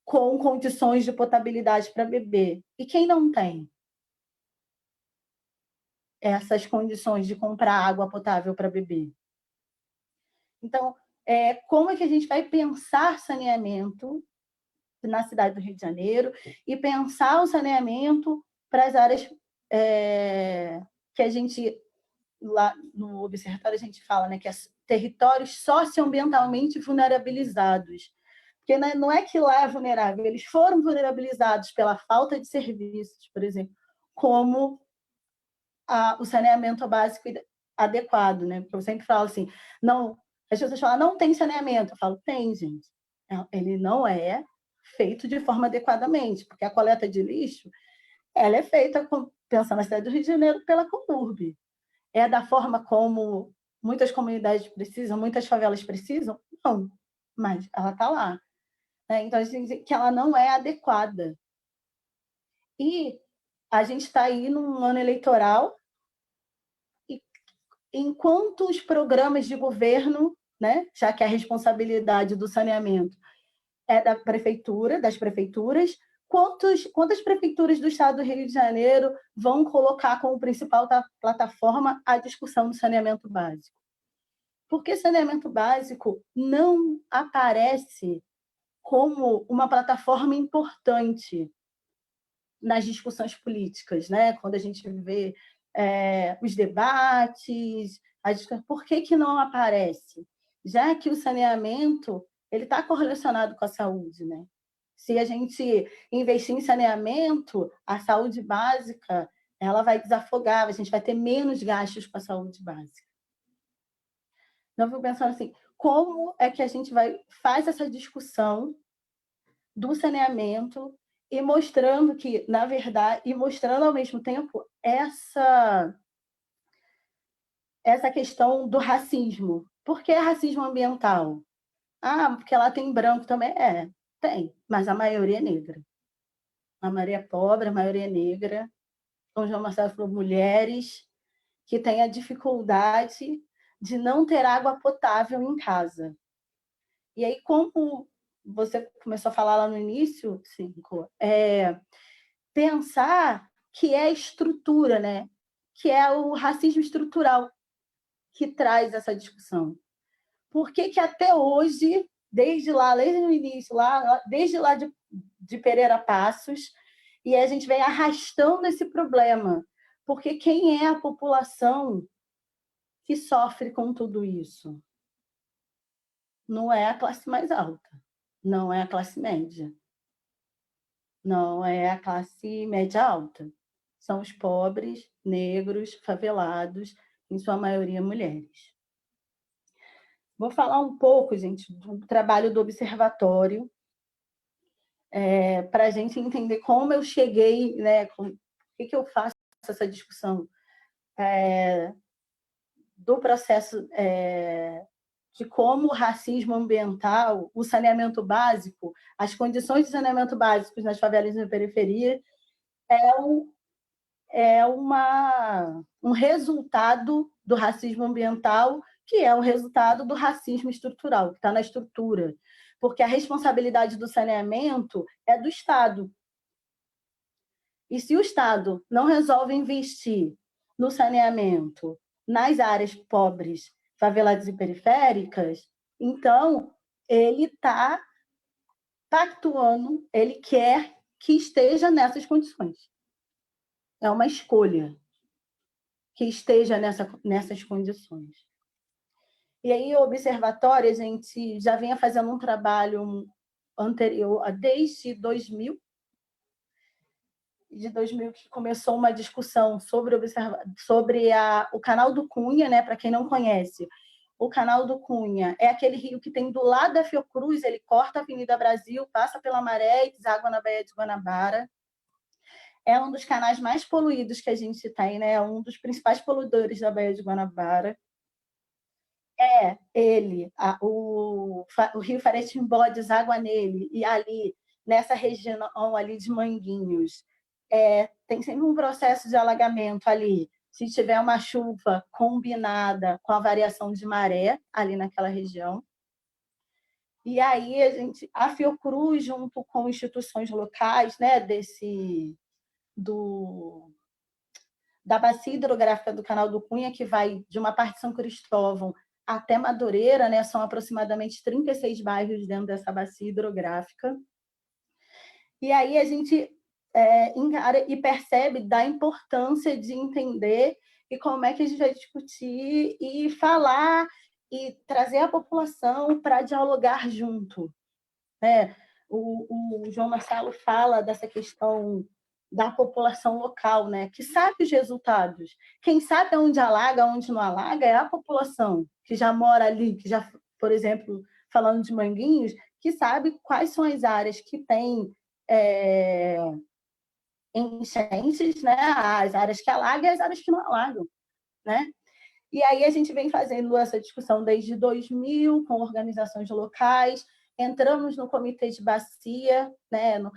com condições de potabilidade para beber. E quem não tem essas condições de comprar água potável para beber? Então, como é que a gente vai pensar saneamento na cidade do Rio de Janeiro e pensar o saneamento para as áreas que a gente, lá no Observatório, a gente fala, né, que é territórios socioambientalmente vulnerabilizados. Porque não é que lá é vulnerável, eles foram vulnerabilizados pela falta de serviços, por exemplo, como o saneamento básico adequado. Né? Porque eu sempre falo assim, as pessoas falam, não tem saneamento. Eu falo, tem, gente. Ele não é feito de forma adequadamente, porque a coleta de lixo ela é feita, pensando na cidade do Rio de Janeiro, pela Conurb. É da forma como muitas comunidades precisam, muitas favelas precisam? Não, mas ela está lá. Então, a gente diz que ela não é adequada. E a gente está aí num ano eleitoral, e enquanto os programas de governo, né, já que a responsabilidade do saneamento é das prefeituras, quantas prefeituras do estado do Rio de Janeiro vão colocar como principal plataforma a discussão do saneamento básico? Porque saneamento básico não aparece como uma plataforma importante nas discussões políticas, né? Quando a gente vê os debates, por que não aparece? Já que o saneamento ele está correlacionado com a saúde, né? Se a gente investir em saneamento, a saúde básica ela vai desafogar, a gente vai ter menos gastos com a saúde básica. Então, eu fico pensando assim, como é que a gente faz essa discussão do saneamento e mostrando que, na verdade, e mostrando ao mesmo tempo essa questão do racismo. Por que racismo ambiental? Porque lá tem branco também. Tem, mas a maioria é negra. A maioria é pobre, a maioria é negra. Então, João Marcelo falou, mulheres que têm a dificuldade de não ter água potável em casa. E aí, como você começou a falar lá no início, Cinco, pensar que é a estrutura, né? Que é o racismo estrutural que traz essa discussão. Por que que até hoje, desde o início, desde lá de Pereira Passos, e a gente vem arrastando esse problema? Porque quem é a população que sofre com tudo isso? Não é a classe mais alta, não é a classe média, não é a classe média alta. São os pobres, negros, favelados, em sua maioria mulheres. Vou falar um pouco, gente, do trabalho do observatório, para a gente entender como eu cheguei, né, por que eu faço essa discussão do processo de como o racismo ambiental, o saneamento básico, as condições de saneamento básico nas favelas e na periferia um resultado do racismo ambiental, que é o resultado do racismo estrutural, que está na estrutura. Porque a responsabilidade do saneamento é do Estado. E se o Estado não resolve investir no saneamento nas áreas pobres, faveladas e periféricas, então ele está pactuando, ele quer que esteja nessas condições. É uma escolha que esteja nessas condições. E aí, o observatório, a gente já vinha fazendo um trabalho anterior, desde 2000, que começou uma discussão sobre o Canal do Cunha, né? Para quem não conhece, o Canal do Cunha é aquele rio que tem do lado da Fiocruz, ele corta a Avenida Brasil, passa pela Maré e deságua na Baía de Guanabara. É um dos canais mais poluídos que a gente tem, né? Um dos principais poluidores da Baía de Guanabara. O rio Faretimbó deságua nele, e ali, nessa região ali de Manguinhos, tem sempre um processo de alagamento ali, se tiver uma chuva combinada com a variação de maré ali naquela região. E aí a Fiocruz, junto com instituições locais, né, da bacia hidrográfica do Canal do Cunha, que vai de uma parte de São Cristóvão até Madureira, né? São aproximadamente 36 bairros dentro dessa bacia hidrográfica. E aí a gente encara e percebe da importância de entender e como é que a gente vai discutir e falar e trazer a população para dialogar junto. O João Marcelo fala dessa questão da população local, né, que sabe os resultados. Quem sabe onde alaga, onde não alaga, é a população que já mora ali, que já, por exemplo, falando de Manguinhos, que sabe quais são as áreas que têm enchentes, né, as áreas que alagam e as áreas que não alagam, né? E aí a gente vem fazendo essa discussão desde 2000 com organizações locais. Entramos no Comitê de Bacia, né? No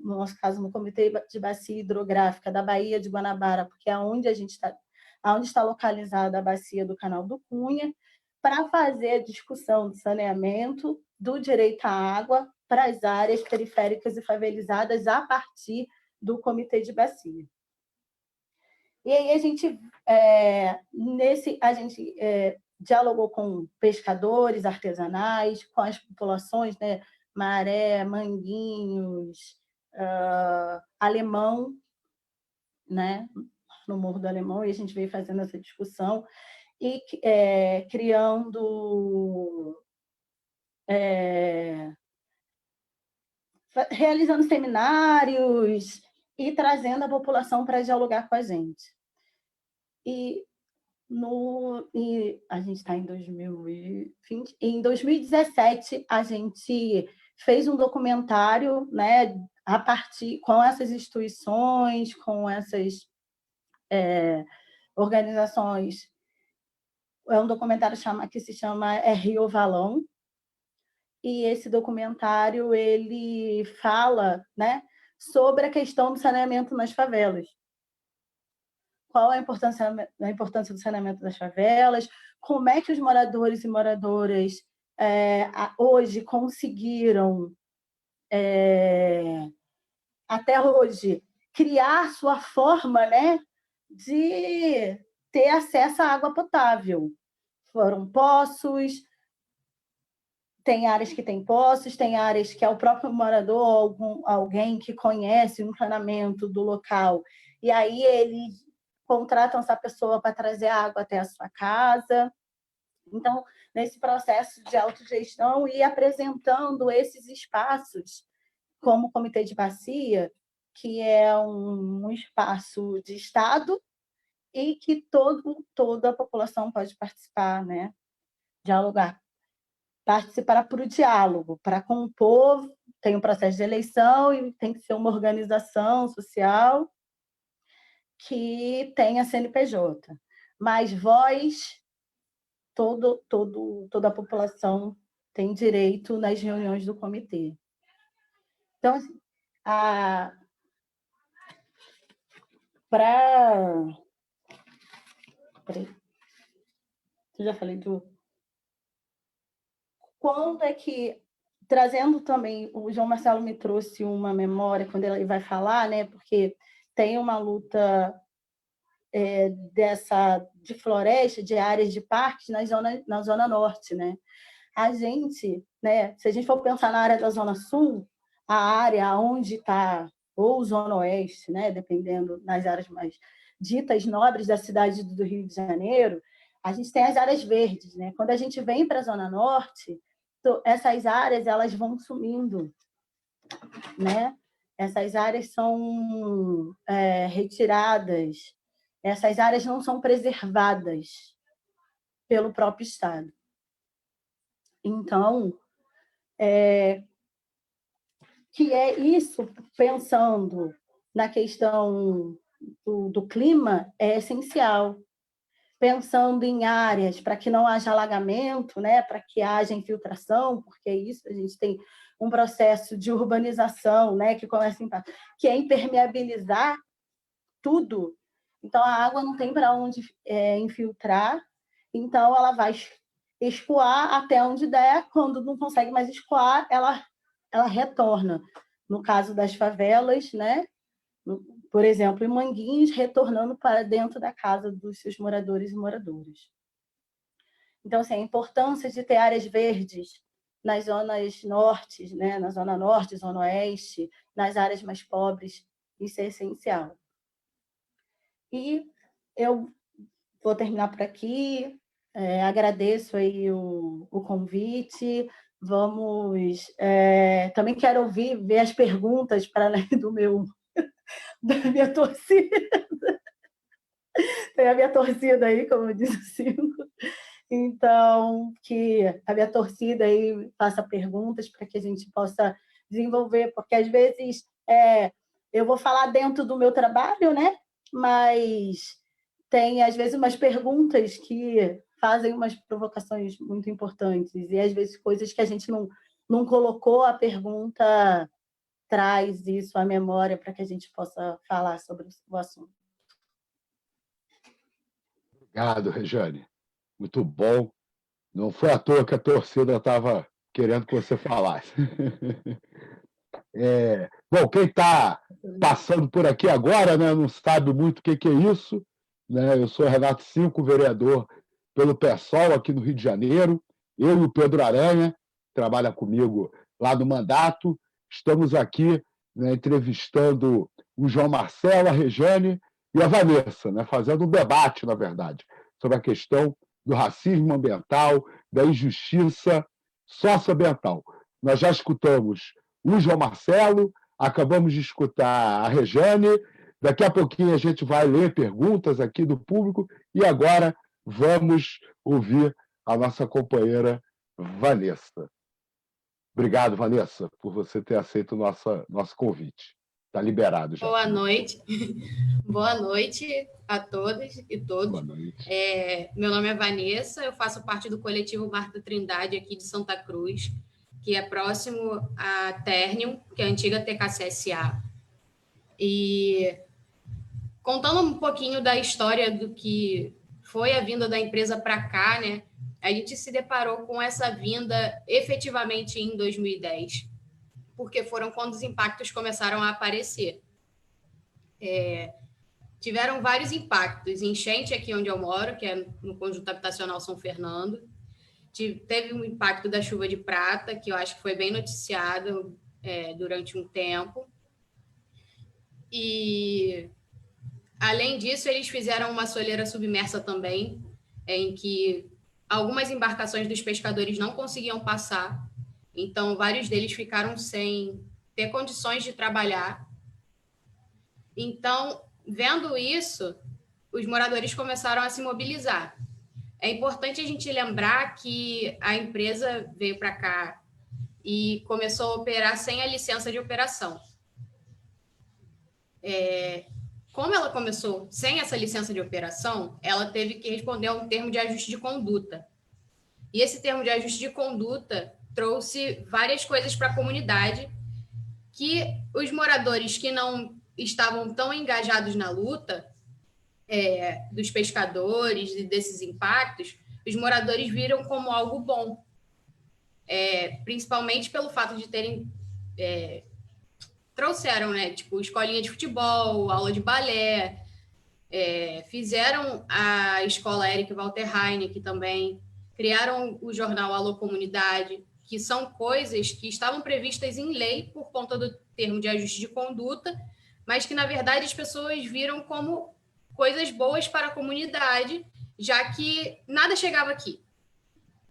nosso caso, no Comitê de Bacia Hidrográfica da Baía de Guanabara, porque é onde está localizada a bacia do Canal do Cunha, para fazer a discussão de saneamento, do direito à água para as áreas periféricas e favelizadas a partir do Comitê de Bacia. E aí a gente dialogou com pescadores artesanais, com as populações, né? Maré, Manguinhos, Alemão, né? No Morro do Alemão, e a gente veio fazendo essa discussão e realizando seminários e trazendo a população para dialogar com a gente. E E a gente está em 2020. Em 2017, a gente fez um documentário, né, a partir com essas instituições, com essas organizações. É um documentário que se chama Rio Valão, e esse documentário ele fala, né, sobre a questão do saneamento nas favelas. Qual a importância do saneamento das favelas, como é que os moradores e moradoras hoje conseguiram, até hoje, criar sua forma, né, de ter acesso à água potável. Foram poços, tem áreas que têm poços, tem áreas que é o próprio morador, alguém que conhece o encanamento do local, e aí eles contratam essa pessoa para trazer água até a sua casa. Então, nesse processo de autogestão e apresentando esses espaços, como o Comitê de Bacia, que é um espaço de Estado e que toda a população pode participar, né? Dialogar. Participar para o diálogo, para compor, tem um processo de eleição e tem que ser uma organização social que tenha CNPJ. Mas voz, toda a população tem direito nas reuniões do comitê. Então, assim, eu já falei do... Quando é que... Trazendo também, o João Marcelo me trouxe uma memória, quando ele vai falar, né, porque tem uma luta de floresta, de áreas de parques na zona norte, né? A gente, né, se a gente for pensar na área da zona sul, a área onde está, ou zona oeste, né, dependendo das áreas mais ditas nobres da cidade do Rio de Janeiro, a gente tem as áreas verdes, né? Quando a gente vem para a zona norte, essas áreas elas vão sumindo, né? Essas áreas são retiradas, essas áreas não são preservadas pelo próprio Estado. Então, que é isso, pensando na questão do clima, é essencial. Pensando em áreas para que não haja alagamento, né, para que haja infiltração, porque isso a gente tem um processo de urbanização, né, que começa que é impermeabilizar tudo. Então a água não tem para onde infiltrar, então ela vai escoar até onde der. Quando não consegue mais escoar, ela retorna. No caso das favelas, né, por exemplo, em Manguinhos, retornando para dentro da casa dos seus moradores e moradoras. Então, assim, a importância de ter áreas verdes nas zonas norte, né, na zona norte, zona oeste, nas áreas mais pobres, isso é essencial. E eu vou terminar por aqui, agradeço aí o convite, vamos... também quero ver as perguntas para além da minha torcida. Tem a minha torcida aí, como disse o Cinco. Então, que a minha torcida aí faça perguntas para que a gente possa desenvolver, porque às vezes eu vou falar dentro do meu trabalho, né? Mas tem às vezes umas perguntas que fazem umas provocações muito importantes, e às vezes coisas que a gente não colocou, a pergunta traz isso à memória para que a gente possa falar sobre o assunto. Obrigado, Rejane. Muito bom. Não foi à toa que a torcida estava querendo que você falasse. Bom, quem está passando por aqui agora, né, não sabe muito o que é isso. Né? Eu sou Renato Cinco, vereador pelo PSOL aqui no Rio de Janeiro. Eu e o Pedro Aranha, que trabalha comigo lá no mandato, estamos aqui, né, entrevistando o João Marcelo, a Rejane e a Vanessa, né, fazendo um debate, na verdade, sobre a questão do racismo ambiental, da injustiça socioambiental. Nós já escutamos o João Marcelo, acabamos de escutar a Rejane, daqui a pouquinho a gente vai ler perguntas aqui do público, e agora vamos ouvir a nossa companheira Vanessa. Obrigado, Vanessa, por você ter aceito o nosso convite. Está liberado já. Boa noite. Boa noite a todas e todos. Boa noite. Meu nome é Vanessa, eu faço parte do coletivo Marta Trindade aqui de Santa Cruz, que é próximo à Ternium, que é a antiga TKCSA. E contando um pouquinho da história do que foi a vinda da empresa para cá, né? A gente se deparou com essa vinda efetivamente em 2010, porque foram quando os impactos começaram a aparecer. Tiveram vários impactos. Enchente aqui onde eu moro, que é no Conjunto Habitacional São Fernando. Teve um impacto da chuva de prata, que eu acho que foi bem noticiado durante um tempo. E, além disso, eles fizeram uma soleira submersa também, em que algumas embarcações dos pescadores não conseguiam passar. Então, vários deles ficaram sem ter condições de trabalhar. Então, vendo isso, os moradores começaram a se mobilizar. É importante a gente lembrar que a empresa veio para cá e começou a operar sem a licença de operação. Como ela começou sem essa licença de operação, ela teve que responder a um termo de ajuste de conduta. E esse termo de ajuste de conduta trouxe várias coisas para a comunidade que os moradores que não estavam tão engajados na luta dos pescadores e desses impactos, os moradores viram como algo bom, principalmente pelo fato de terem trouxeram, né, tipo, escolinha de futebol, aula de balé, fizeram a escola Eric Walter Heineken também, criaram o jornal Alô Comunidade, que são coisas que estavam previstas em lei por conta do termo de ajuste de conduta, mas que, na verdade, as pessoas viram como coisas boas para a comunidade, já que nada chegava aqui.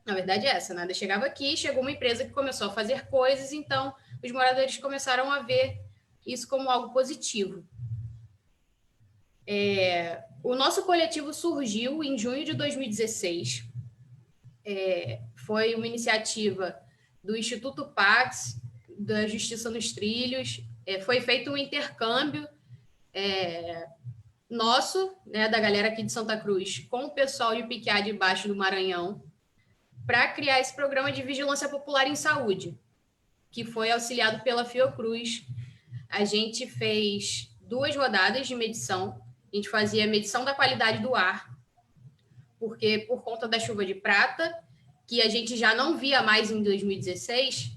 Na verdade é essa, nada chegava aqui, chegou uma empresa que começou a fazer coisas, então os moradores começaram a ver isso como algo positivo. O nosso coletivo surgiu em junho de 2016. Foi uma iniciativa do Instituto Pax, da Justiça nos Trilhos. Foi feito um intercâmbio nosso, né, da galera aqui de Santa Cruz, com o pessoal de Piquiá de Baixo do Maranhão, para criar esse programa de vigilância popular em saúde, que foi auxiliado pela Fiocruz. A gente fez 2 rodadas de medição. A gente fazia medição da qualidade do ar, porque por conta da chuva de prata, que a gente já não via mais em 2016,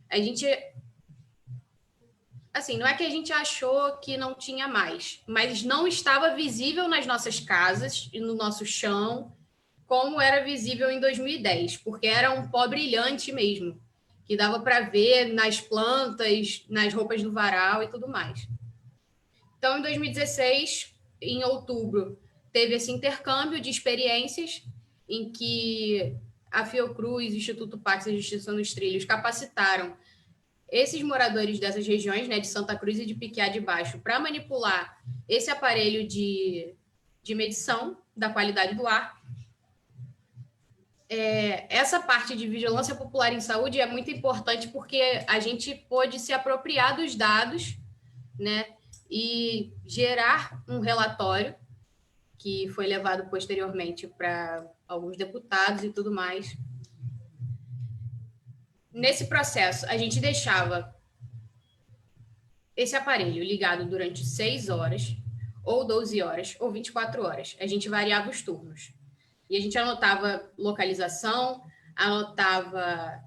a gente... Assim, não é que a gente achou que não tinha mais, mas não estava visível nas nossas casas e no nosso chão, como era visível em 2010, porque era um pó brilhante mesmo, que dava para ver nas plantas, nas roupas do varal e tudo mais. Então, em 2016, em outubro, teve esse intercâmbio de experiências em que a Fiocruz, o Instituto Pax e a Justiça nos Trilhos capacitaram esses moradores dessas regiões, né, de Santa Cruz e de Piquiá de Baixo, para manipular esse aparelho de medição da qualidade do ar. Essa parte de vigilância popular em saúde é muito importante porque a gente pôde se apropriar dos dados, né, e gerar um relatório que foi levado posteriormente para alguns deputados e tudo mais. Nesse processo, a gente deixava esse aparelho ligado durante 6 horas, ou 12 horas, ou 24 horas. A gente variava os turnos. E a gente anotava localização, anotava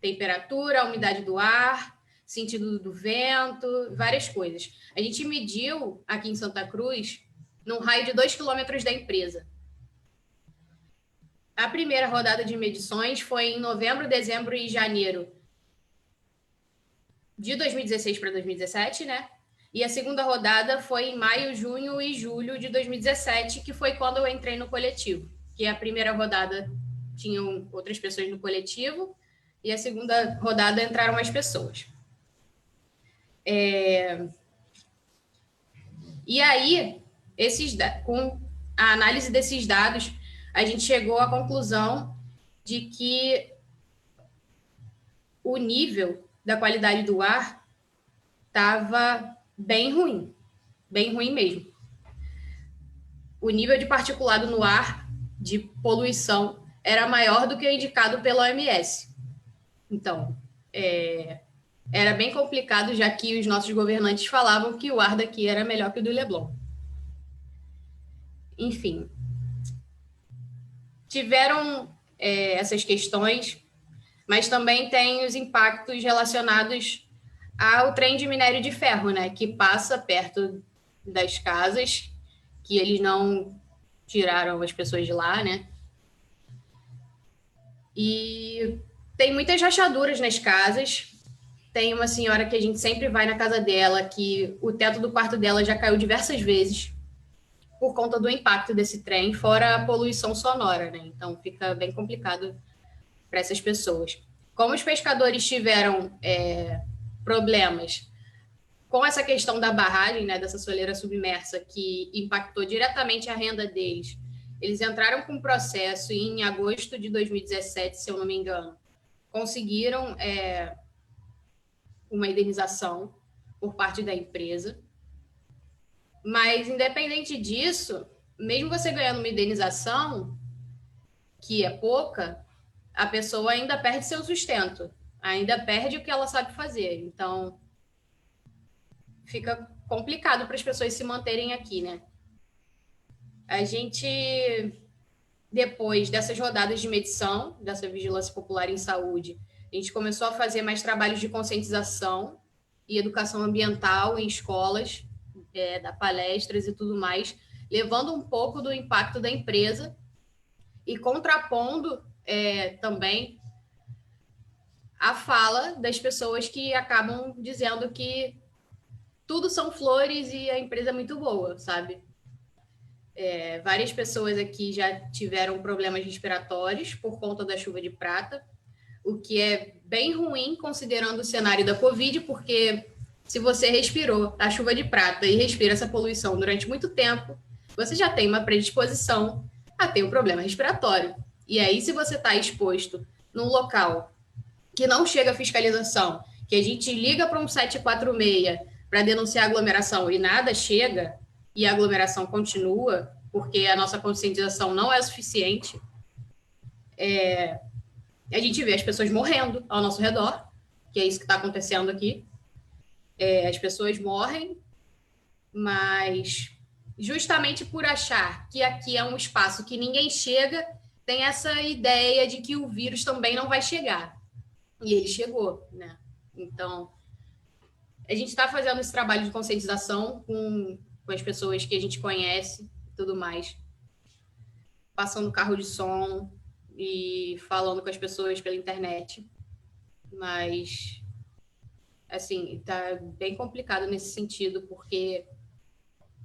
temperatura, umidade do ar, sentido do vento, várias coisas. A gente mediu aqui em Santa Cruz, num raio de 2 quilômetros da empresa. A primeira rodada de medições foi em novembro, dezembro e janeiro de 2016 para 2017, né? E a segunda rodada foi em maio, junho e julho de 2017, que foi quando eu entrei no coletivo. Que a primeira rodada tinham outras pessoas no coletivo e a segunda rodada entraram mais pessoas. E aí, com a análise desses dados, a gente chegou à conclusão de que o nível da qualidade do ar estava bem ruim mesmo. O nível de particulado no ar, de poluição, era maior do que o indicado pela OMS. Então, era bem complicado, já que os nossos governantes falavam que o ar daqui era melhor que o do Leblon. Enfim, tiveram essas questões, mas também tem os impactos relacionados ao trem de minério de ferro, né, que passa perto das casas, que eles não tiraram as pessoas de lá, né? E tem muitas rachaduras nas casas. Tem uma senhora que a gente sempre vai na casa dela, que o teto do quarto dela já caiu diversas vezes por conta do impacto desse trem, fora a poluição sonora, né? Então fica bem complicado para essas pessoas. Como os pescadores tiveram problemas com essa questão da barragem, né, dessa soleira submersa, que impactou diretamente a renda deles, eles entraram com um processo e em agosto de 2017, se eu não me engano, conseguiram uma indenização por parte da empresa. Mas, independente disso, mesmo você ganhando uma indenização, que é pouca, a pessoa ainda perde seu sustento, ainda perde o que ela sabe fazer. Então, fica complicado para as pessoas se manterem aqui, né? A gente, depois dessas rodadas de medição, dessa vigilância popular em saúde, a gente começou a fazer mais trabalhos de conscientização e educação ambiental em escolas, dar palestras e tudo mais, levando um pouco do impacto da empresa e contrapondo também a fala das pessoas que acabam dizendo que tudo são flores e a empresa é muito boa, sabe? Várias pessoas aqui já tiveram problemas respiratórios por conta da chuva de prata, o que é bem ruim considerando o cenário da Covid, porque se você respirou a chuva de prata e respira essa poluição durante muito tempo, você já tem uma predisposição a ter um problema respiratório. E aí, se você está exposto num local que não chega a fiscalização, que a gente liga para um 746 para denunciar a aglomeração e nada chega, e a aglomeração continua, porque a nossa conscientização não é suficiente, a gente vê as pessoas morrendo ao nosso redor, que é isso que está acontecendo aqui. As pessoas morrem, mas justamente por achar que aqui é um espaço que ninguém chega, tem essa ideia de que o vírus também não vai chegar. E ele chegou, né? Então, a gente está fazendo esse trabalho de conscientização com as pessoas que a gente conhece e tudo mais, passando carro de som e falando com as pessoas pela internet. Mas, assim, está bem complicado nesse sentido, porque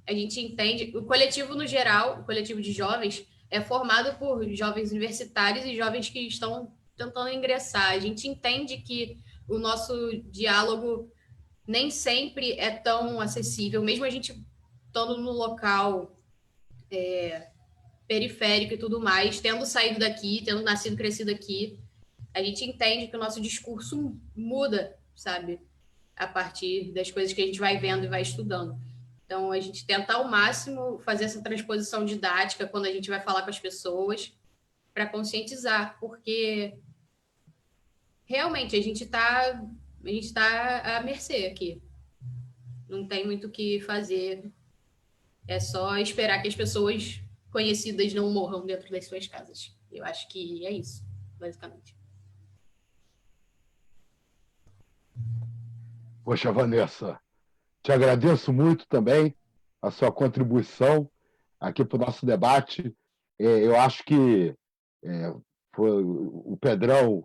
a gente entende... O coletivo, no geral, o coletivo de jovens, é formado por jovens universitários e jovens que estão tentando ingressar. A gente entende que o nosso diálogo nem sempre é tão acessível, mesmo a gente estando no local periférico e tudo mais, tendo saído daqui, tendo nascido e crescido aqui, a gente entende que o nosso discurso muda, sabe? A partir das coisas que a gente vai vendo e vai estudando. Então, a gente tenta ao máximo fazer essa transposição didática quando a gente vai falar com as pessoas, para conscientizar, porque realmente a gente está à mercê aqui. Não tem muito o que fazer. É só esperar que as pessoas conhecidas não morram dentro das suas casas. Eu acho que é isso, basicamente. Poxa, Vanessa, te agradeço muito também a sua contribuição aqui para o nosso debate. Eu acho que o Pedrão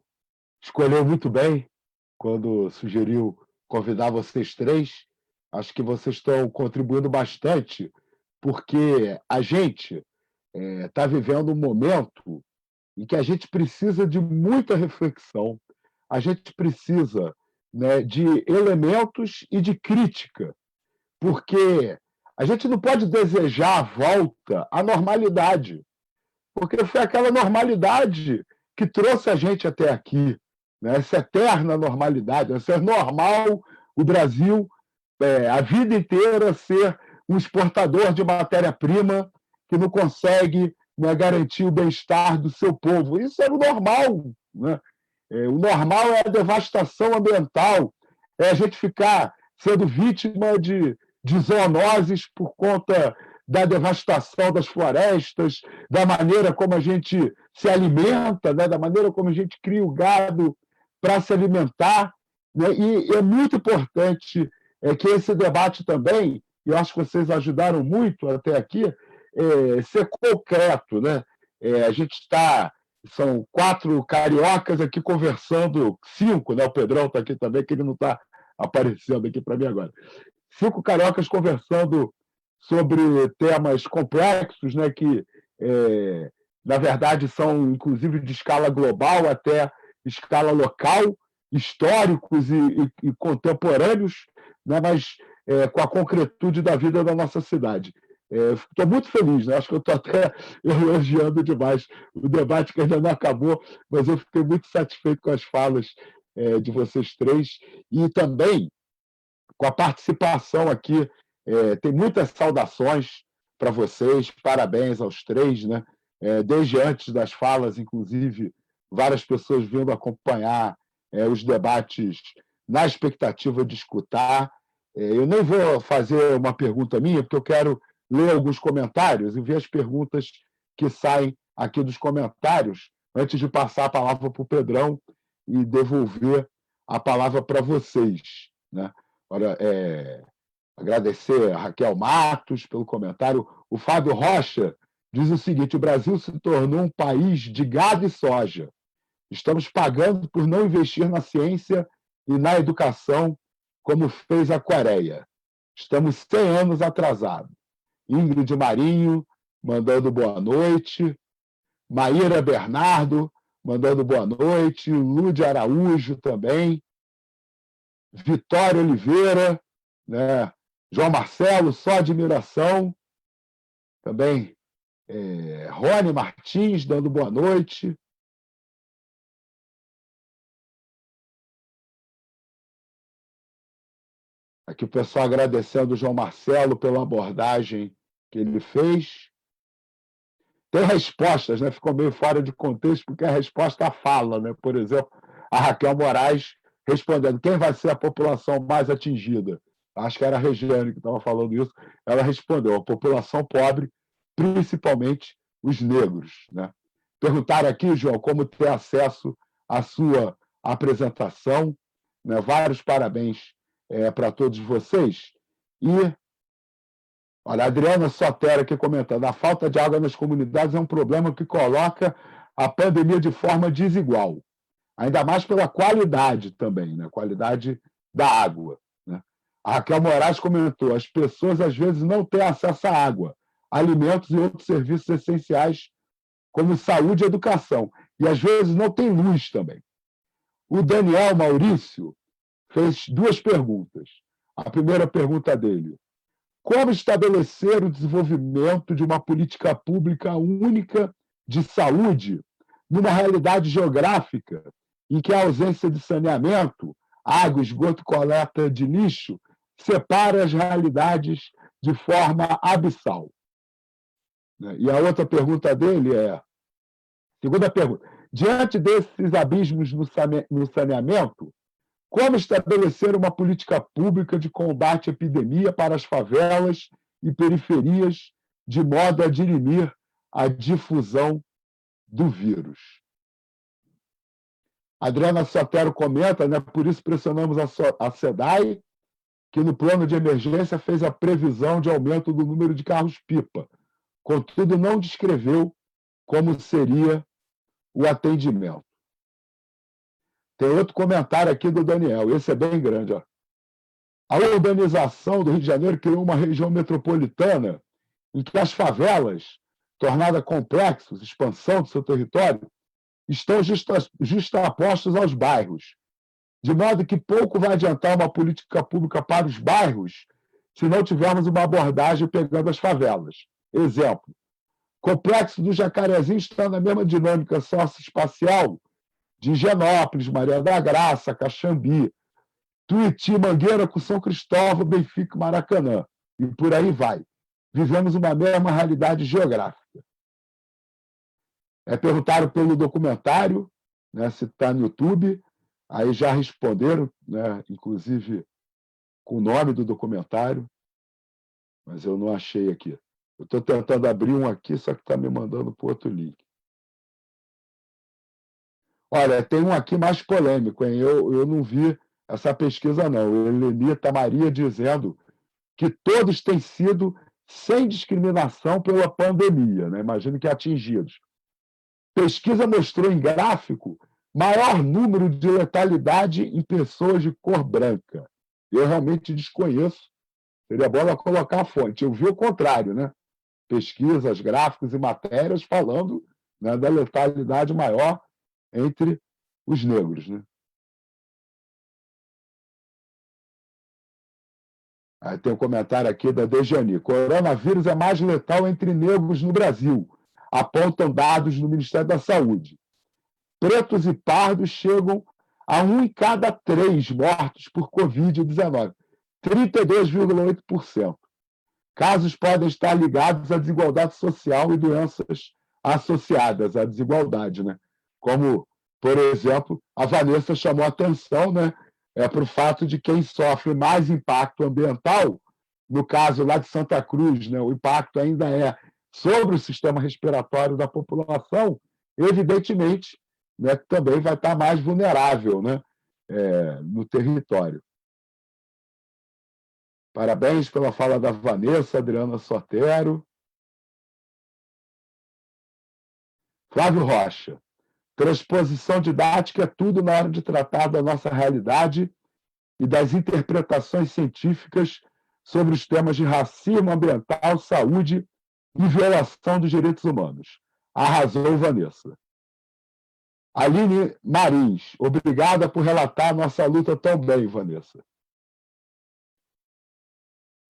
escolheu muito bem quando sugeriu convidar vocês três. Acho que vocês estão contribuindo bastante, porque a gente está vivendo um momento em que a gente precisa de muita reflexão, a gente precisa, né, de elementos e de crítica, porque A gente não pode desejar a volta à normalidade, porque foi aquela normalidade que trouxe a gente até aqui, né? Essa eterna normalidade. Essa é normal o Brasil, a vida inteira, ser um exportador de matéria-prima que não consegue, né, garantir o bem-estar do seu povo. Isso é o normal, né? O normal é a devastação ambiental, é a gente ficar sendo vítima de zoonoses por conta da devastação das florestas, da maneira como a gente se alimenta, né? Da maneira como a gente cria o gado para se alimentar, né? E é muito importante que esse debate também, eu acho que vocês ajudaram muito até aqui, ser concreto, né? A gente são 4 cariocas aqui conversando, 5, né? O Pedrão está aqui também, que ele não está aparecendo aqui para mim agora. 5 cariocas conversando sobre temas complexos, né? Que, na verdade, são, inclusive, de escala global até escala local, históricos e contemporâneos, né? Mas com a concretude da vida da nossa cidade. Estou muito feliz, né? Acho que eu estou até elogiando demais o debate, que ainda não acabou, mas eu fiquei muito satisfeito com as falas de vocês 3 e também com a participação aqui. Tem muitas saudações para vocês, parabéns aos 3, né? Desde antes das falas, inclusive, várias pessoas vindo acompanhar os debates na expectativa de escutar. Eu nem vou fazer uma pergunta minha, porque eu quero ler alguns comentários e ver as perguntas que saem aqui dos comentários, antes de passar a palavra para o Pedrão e devolver a palavra para vocês, né? Agora, agradecer a Raquel Matos pelo comentário. O Fábio Rocha diz o seguinte: o Brasil se tornou um país de gado e soja. Estamos pagando por não investir na ciência e na educação, como fez a Coreia. Estamos 100 anos atrasados. Ingrid Marinho, mandando boa noite. Maíra Bernardo, mandando boa noite. Lúdia Araújo também. Vitória Oliveira, né? João Marcelo, só admiração. Também Rony Martins, dando boa noite. Aqui o pessoal agradecendo o João Marcelo pela abordagem que ele fez. Tem respostas, né? Ficou meio fora de contexto, porque a resposta fala, né? Por exemplo, a Raquel Moraes respondendo: quem vai ser a população mais atingida? Acho que era a Regiane que estava falando isso. Ela respondeu: a população pobre, principalmente os negros, né? Perguntaram aqui, João, como ter acesso à sua apresentação, né? Vários parabéns para todos vocês. E, olha, a Adriana Sotero aqui comentando: a falta de água nas comunidades é um problema que coloca a pandemia de forma desigual, ainda mais pela qualidade também, né? Qualidade da água, né? A Raquel Moraes comentou: as pessoas às vezes não têm acesso à água, alimentos e outros serviços essenciais, como saúde e educação, e às vezes não tem luz também. O Daniel Maurício fez 2 perguntas. A primeira pergunta dele: como estabelecer o desenvolvimento de uma política pública única de saúde numa realidade geográfica em que a ausência de saneamento, água, esgoto e coleta de lixo separa as realidades de forma abissal? E a outra pergunta dele segunda pergunta: diante desses abismos no saneamento, como estabelecer uma política pública de combate à epidemia para as favelas e periferias, de modo a dirimir a difusão do vírus? Adriana Sotero comenta, né? Por isso pressionamos a SEDAI, que no plano de emergência fez a previsão de aumento do número de carros-pipa, contudo não descreveu como seria o atendimento. Tem outro comentário aqui do Daniel, esse é bem grande. Ó. A urbanização do Rio de Janeiro criou uma região metropolitana em que as favelas, tornadas complexos, expansão do seu território, estão justapostos aos bairros, de modo que pouco vai adiantar uma política pública para os bairros se não tivermos uma abordagem pegando as favelas. Exemplo, Complexo do Jacarezinho está na mesma dinâmica socioespacial de Higienópolis, Maria da Graça, Caxambi, Tuiuti, Mangueira com São Cristóvão, Benfica e Maracanã. E por aí vai. Vivemos uma mesma realidade geográfica. Perguntaram pelo documentário, né, se está no YouTube, aí já responderam, né, inclusive com o nome do documentário, mas eu não achei aqui. Eu estou tentando abrir um aqui, só que está me mandando para outro link. Olha, tem um aqui mais polêmico, hein? Eu não vi essa pesquisa, não. Helenita Maria dizendo que todos têm sido sem discriminação pela pandemia, né? Imagino que atingidos. Pesquisa mostrou em gráfico maior número de letalidade em pessoas de cor branca. Eu realmente desconheço. Seria bom ela colocar a fonte. Eu vi o contrário, né? Pesquisas, gráficos e matérias falando, né, da letalidade maior entre os negros, né? Aí tem um comentário aqui da Dejani. Coronavírus é mais letal entre negros no Brasil, apontam dados no Ministério da Saúde. Pretos e pardos chegam a 1 em cada 3 mortos por Covid-19, 32,8%. Casos podem estar ligados à desigualdade social e doenças associadas à desigualdade, né? Como, por exemplo, a Vanessa chamou a atenção, né, para o fato de quem sofre mais impacto ambiental, no caso lá de Santa Cruz, né, o impacto ainda é sobre o sistema respiratório da população, evidentemente, né, que também vai estar mais vulnerável, né, no território. Parabéns pela fala da Vanessa, Adriana Sotero. Flávio Rocha. Transposição didática é tudo na hora de tratar da nossa realidade e das interpretações científicas sobre os temas de racismo ambiental, saúde e violação dos direitos humanos. Arrasou, Vanessa. Aline Marins. Obrigada por relatar nossa luta tão bem, Vanessa.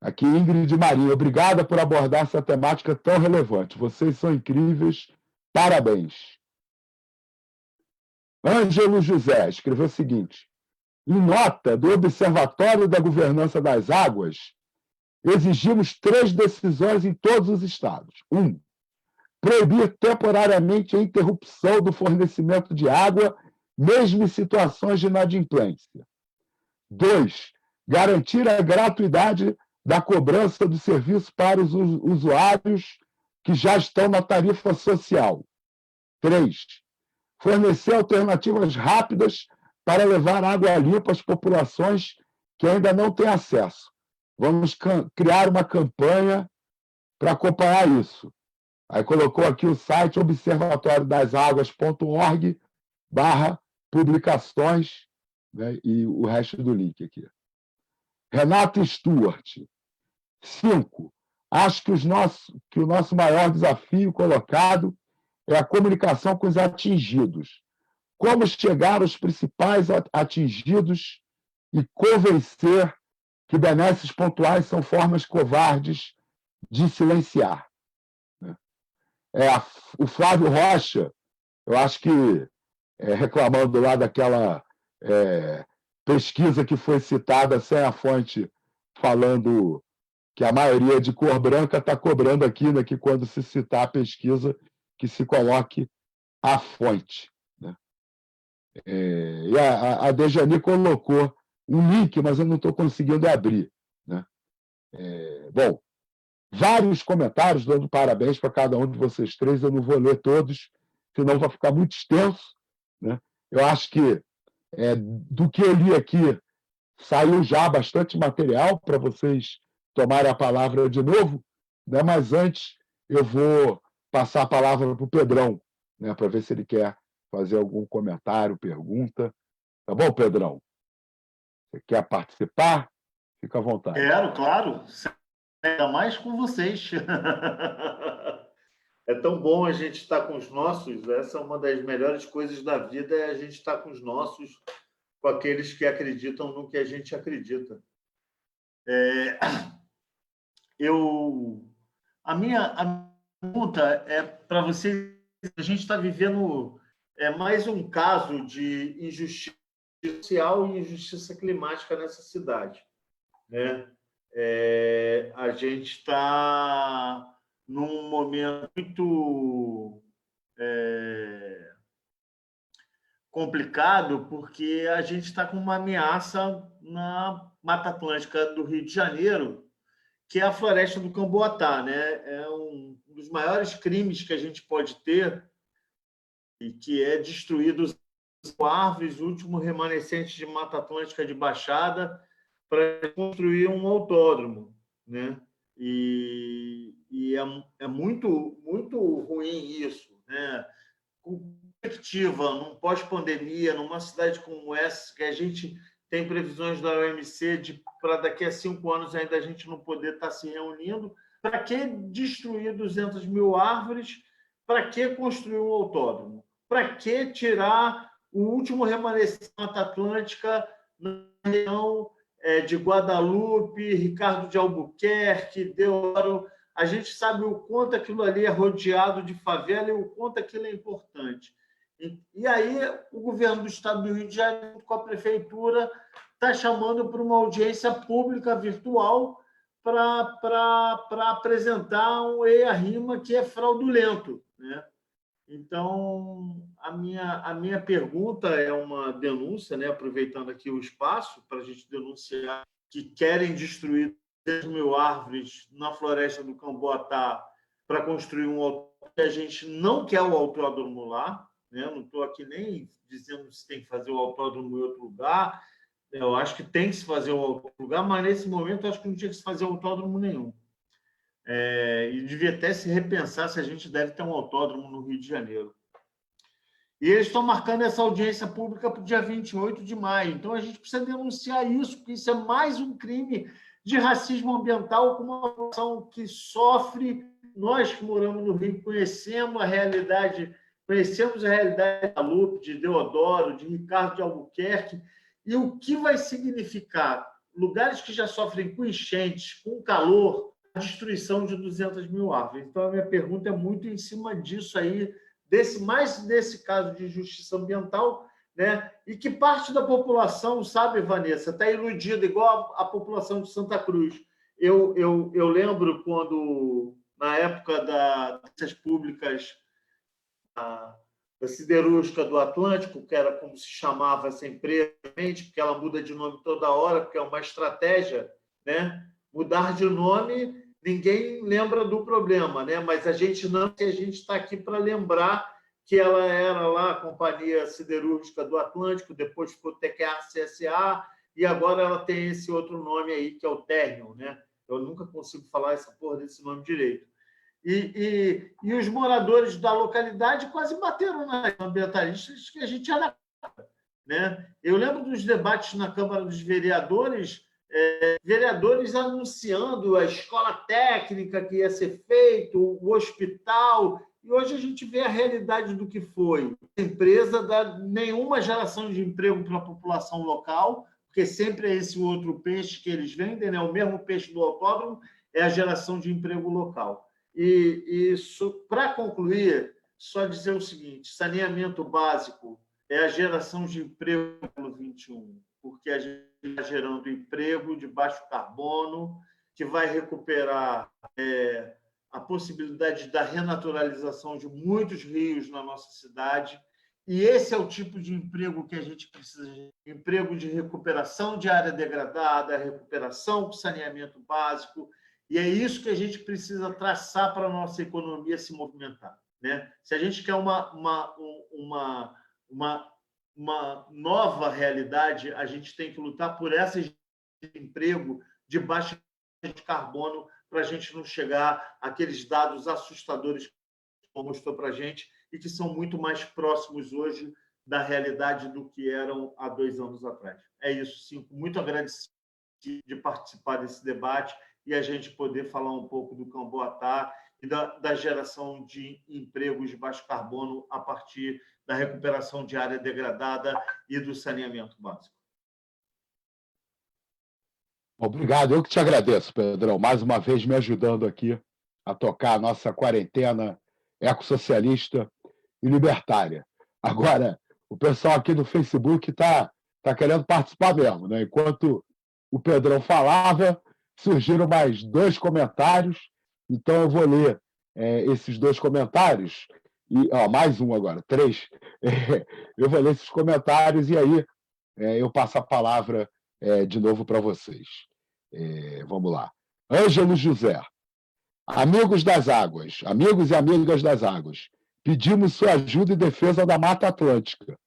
Aqui, Ingrid Maria, obrigada por abordar essa temática tão relevante. Vocês são incríveis. Parabéns. Ângelo José escreveu o seguinte: em nota do Observatório da Governança das Águas, exigimos 3 decisões em todos os estados. 1. Proibir temporariamente a interrupção do fornecimento de água, mesmo em situações de inadimplência. 2. Garantir a gratuidade da cobrança do serviço para os usuários que já estão na tarifa social. 3. Fornecer alternativas rápidas para levar água limpa às populações que ainda não têm acesso. Vamos criar uma campanha para acompanhar isso. Aí colocou aqui o site observatoriodaságuas.org/publicações, né, e o resto do link aqui. Renato Stuart. 5. Acho que o nosso maior desafio colocado é a comunicação com os atingidos. Como chegar aos principais atingidos e convencer que benesses pontuais são formas covardes de silenciar. O Flávio Rocha, eu acho que, reclamando lá daquela pesquisa que foi citada sem a fonte, falando que a maioria de cor branca está cobrando aqui, né, que quando se citar a pesquisa, que se coloque a fonte. Né? E a Dejani colocou um link, mas eu não estou conseguindo abrir. Né? Bom, vários comentários, dando parabéns para cada um de vocês 3, eu não vou ler todos, senão vai ficar muito extenso. Né? Eu acho que, do que eu li aqui, saiu já bastante material para vocês tomarem a palavra de novo, né? Mas antes eu vou passar a palavra para o Pedrão, né? Para ver se ele quer fazer algum comentário, pergunta. Tá bom, Pedrão? Você quer participar? Fica à vontade. Quero, claro. Ainda mais com vocês. É tão bom a gente estar com os nossos. Essa é uma das melhores coisas da vida, é a gente estar com os nossos, com aqueles que acreditam no que a gente acredita. a minha pergunta é para vocês. A gente está vivendo mais um caso de injustiça social e injustiça climática nessa cidade, né? A gente está num momento muito complicado, porque a gente está com uma ameaça na Mata Atlântica do Rio de Janeiro, que é a floresta do Camboatá, né? É um dos maiores crimes que a gente pode ter, e que é destruir os árvores, o último remanescente de Mata Atlântica de Baixada, para construir um autódromo, né? E é muito, muito ruim isso, né? Com perspectiva, num pós-pandemia, numa cidade como essa, que a gente tem previsões da OMC para daqui a 5 anos ainda a gente não poder estar se reunindo, para que destruir 200 mil árvores? Para que construir um autódromo? Para que tirar o último remanescente da Mata Atlântica na região de Guadalupe, Ricardo de Albuquerque, Deodoro? A gente sabe o quanto aquilo ali é rodeado de favela e o quanto aquilo é importante. E aí o governo do estado do Rio de Janeiro, com a prefeitura, está chamando para uma audiência pública virtual para apresentar um EIA-RIMA que é fraudulento, né? Então, a minha pergunta é uma denúncia, né? Aproveitando aqui o espaço para a gente denunciar que querem destruir 10 mil árvores na floresta do Camboatá para construir um autódromo, que a gente não quer o autódromo lá, né? Não estou aqui nem dizendo se tem que fazer o autódromo em outro lugar, eu acho que tem que se fazer o autódromo em outro lugar, mas nesse momento eu acho que não tinha que se fazer autódromo nenhum. E devia até se repensar se a gente deve ter um autódromo no Rio de Janeiro. E eles estão marcando essa audiência pública para o dia 28 de maio. Então, a gente precisa denunciar isso, porque isso é mais um crime de racismo ambiental com uma população que sofre. Nós que moramos no Rio conhecemos a realidade de Guadalupe, de Deodoro, de Ricardo de Albuquerque, e o que vai significar lugares que já sofrem com enchentes, com calor, a destruição de 200 mil árvores. Então, a minha pergunta é muito em cima disso aí, mais desse caso de injustiça ambiental, né? E que parte da população, sabe, Vanessa, está iludida, igual a população de Santa Cruz. Eu lembro quando, na época dessas públicas da Siderúrgica do Atlântico, que era como se chamava essa empresa, porque ela muda de nome toda hora, porque é uma estratégia, né? Mudar de nome, ninguém lembra do problema, né? Mas a gente está aqui para lembrar que ela era lá a Companhia Siderúrgica do Atlântico, depois ficou TQA-CSA, e agora ela tem esse outro nome aí, que é o Ternium, né? Eu nunca consigo falar essa porra desse nome direito. E os moradores da localidade quase bateram nas ambientalistas que a gente era, né? Eu lembro dos debates na Câmara dos Vereadores, vereadores anunciando a escola técnica que ia ser feito, o hospital, e hoje a gente vê a realidade do que foi. A empresa dá nenhuma geração de emprego para a população local, porque sempre é esse outro peixe que eles vendem, né? O mesmo peixe do autódromo é a geração de emprego local. E isso, para concluir, só dizer o seguinte: saneamento básico é a geração de emprego no 21, porque a gente está gerando emprego de baixo carbono, que vai recuperar a possibilidade da renaturalização de muitos rios na nossa cidade. E esse é o tipo de emprego que a gente precisa: emprego de recuperação de área degradada, recuperação com saneamento básico. E é isso que a gente precisa traçar para a nossa economia se movimentar, né? Se a gente quer uma nova realidade, a gente tem que lutar por esse emprego de baixo de carbono, para a gente não chegar àqueles dados assustadores que mostrou para a gente e que são muito mais próximos hoje da realidade do que eram há 2 anos atrás. É isso, sim. Muito agradecido de participar desse debate e a gente poder falar um pouco do Camboatá e da geração de empregos de baixo carbono a partir da recuperação de área degradada e do saneamento básico. Obrigado, eu que te agradeço, Pedrão, mais uma vez me ajudando aqui a tocar a nossa quarentena ecossocialista e libertária. Agora, o pessoal aqui do Facebook tá querendo participar mesmo, né? Enquanto o Pedrão falava, surgiram mais 2 comentários, então eu vou ler esses 2 comentários, e mais um agora, 3. Eu vou ler esses comentários e aí eu passo a palavra de novo para vocês. Vamos lá. Ângelo José. Amigos das águas, amigos e amigas das águas, pedimos sua ajuda e defesa da Mata Atlântica.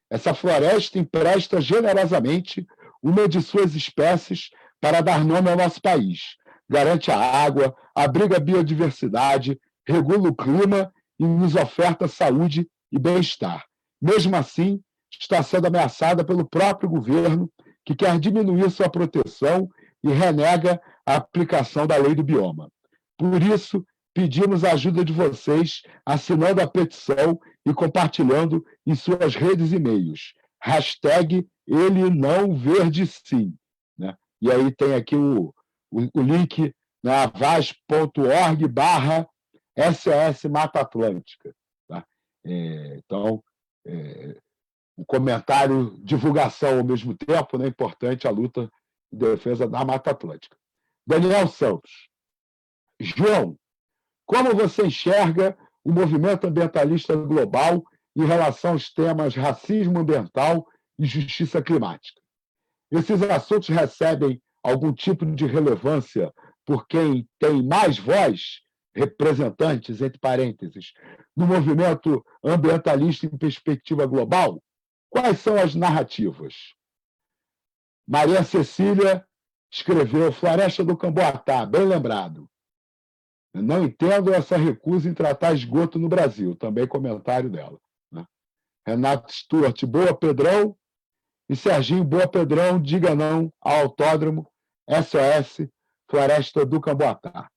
Essa floresta empresta generosamente uma de suas espécies para dar nome ao nosso país. Garante a água, abriga a biodiversidade, regula o clima e nos oferta saúde e bem-estar. Mesmo assim, está sendo ameaçada pelo próprio governo, que quer diminuir sua proteção e renega a aplicação da lei do bioma. Por isso, pedimos a ajuda de vocês assinando a petição e compartilhando em suas redes e meios. #EleNãoVerdeSim. Né? E aí tem aqui o link na avaz.org/SOS Mata Atlântica. Tá? Então, o comentário, divulgação ao mesmo tempo, né? Importante a luta em defesa da Mata Atlântica. Daniel Santos. João, como você enxerga o movimento ambientalista global em relação aos temas racismo ambiental e justiça climática? Esses assuntos recebem algum tipo de relevância por quem tem mais voz, representantes, entre parênteses, no movimento ambientalista em perspectiva global? Quais são as narrativas? Maria Cecília escreveu Floresta do Camboatá, bem lembrado. Não entendo essa recusa em tratar esgoto no Brasil, também comentário dela. Né? Renato Stuart, boa Pedrão, e Serginho, boa Pedrão, diga não ao autódromo SOS Floresta do Camboatá.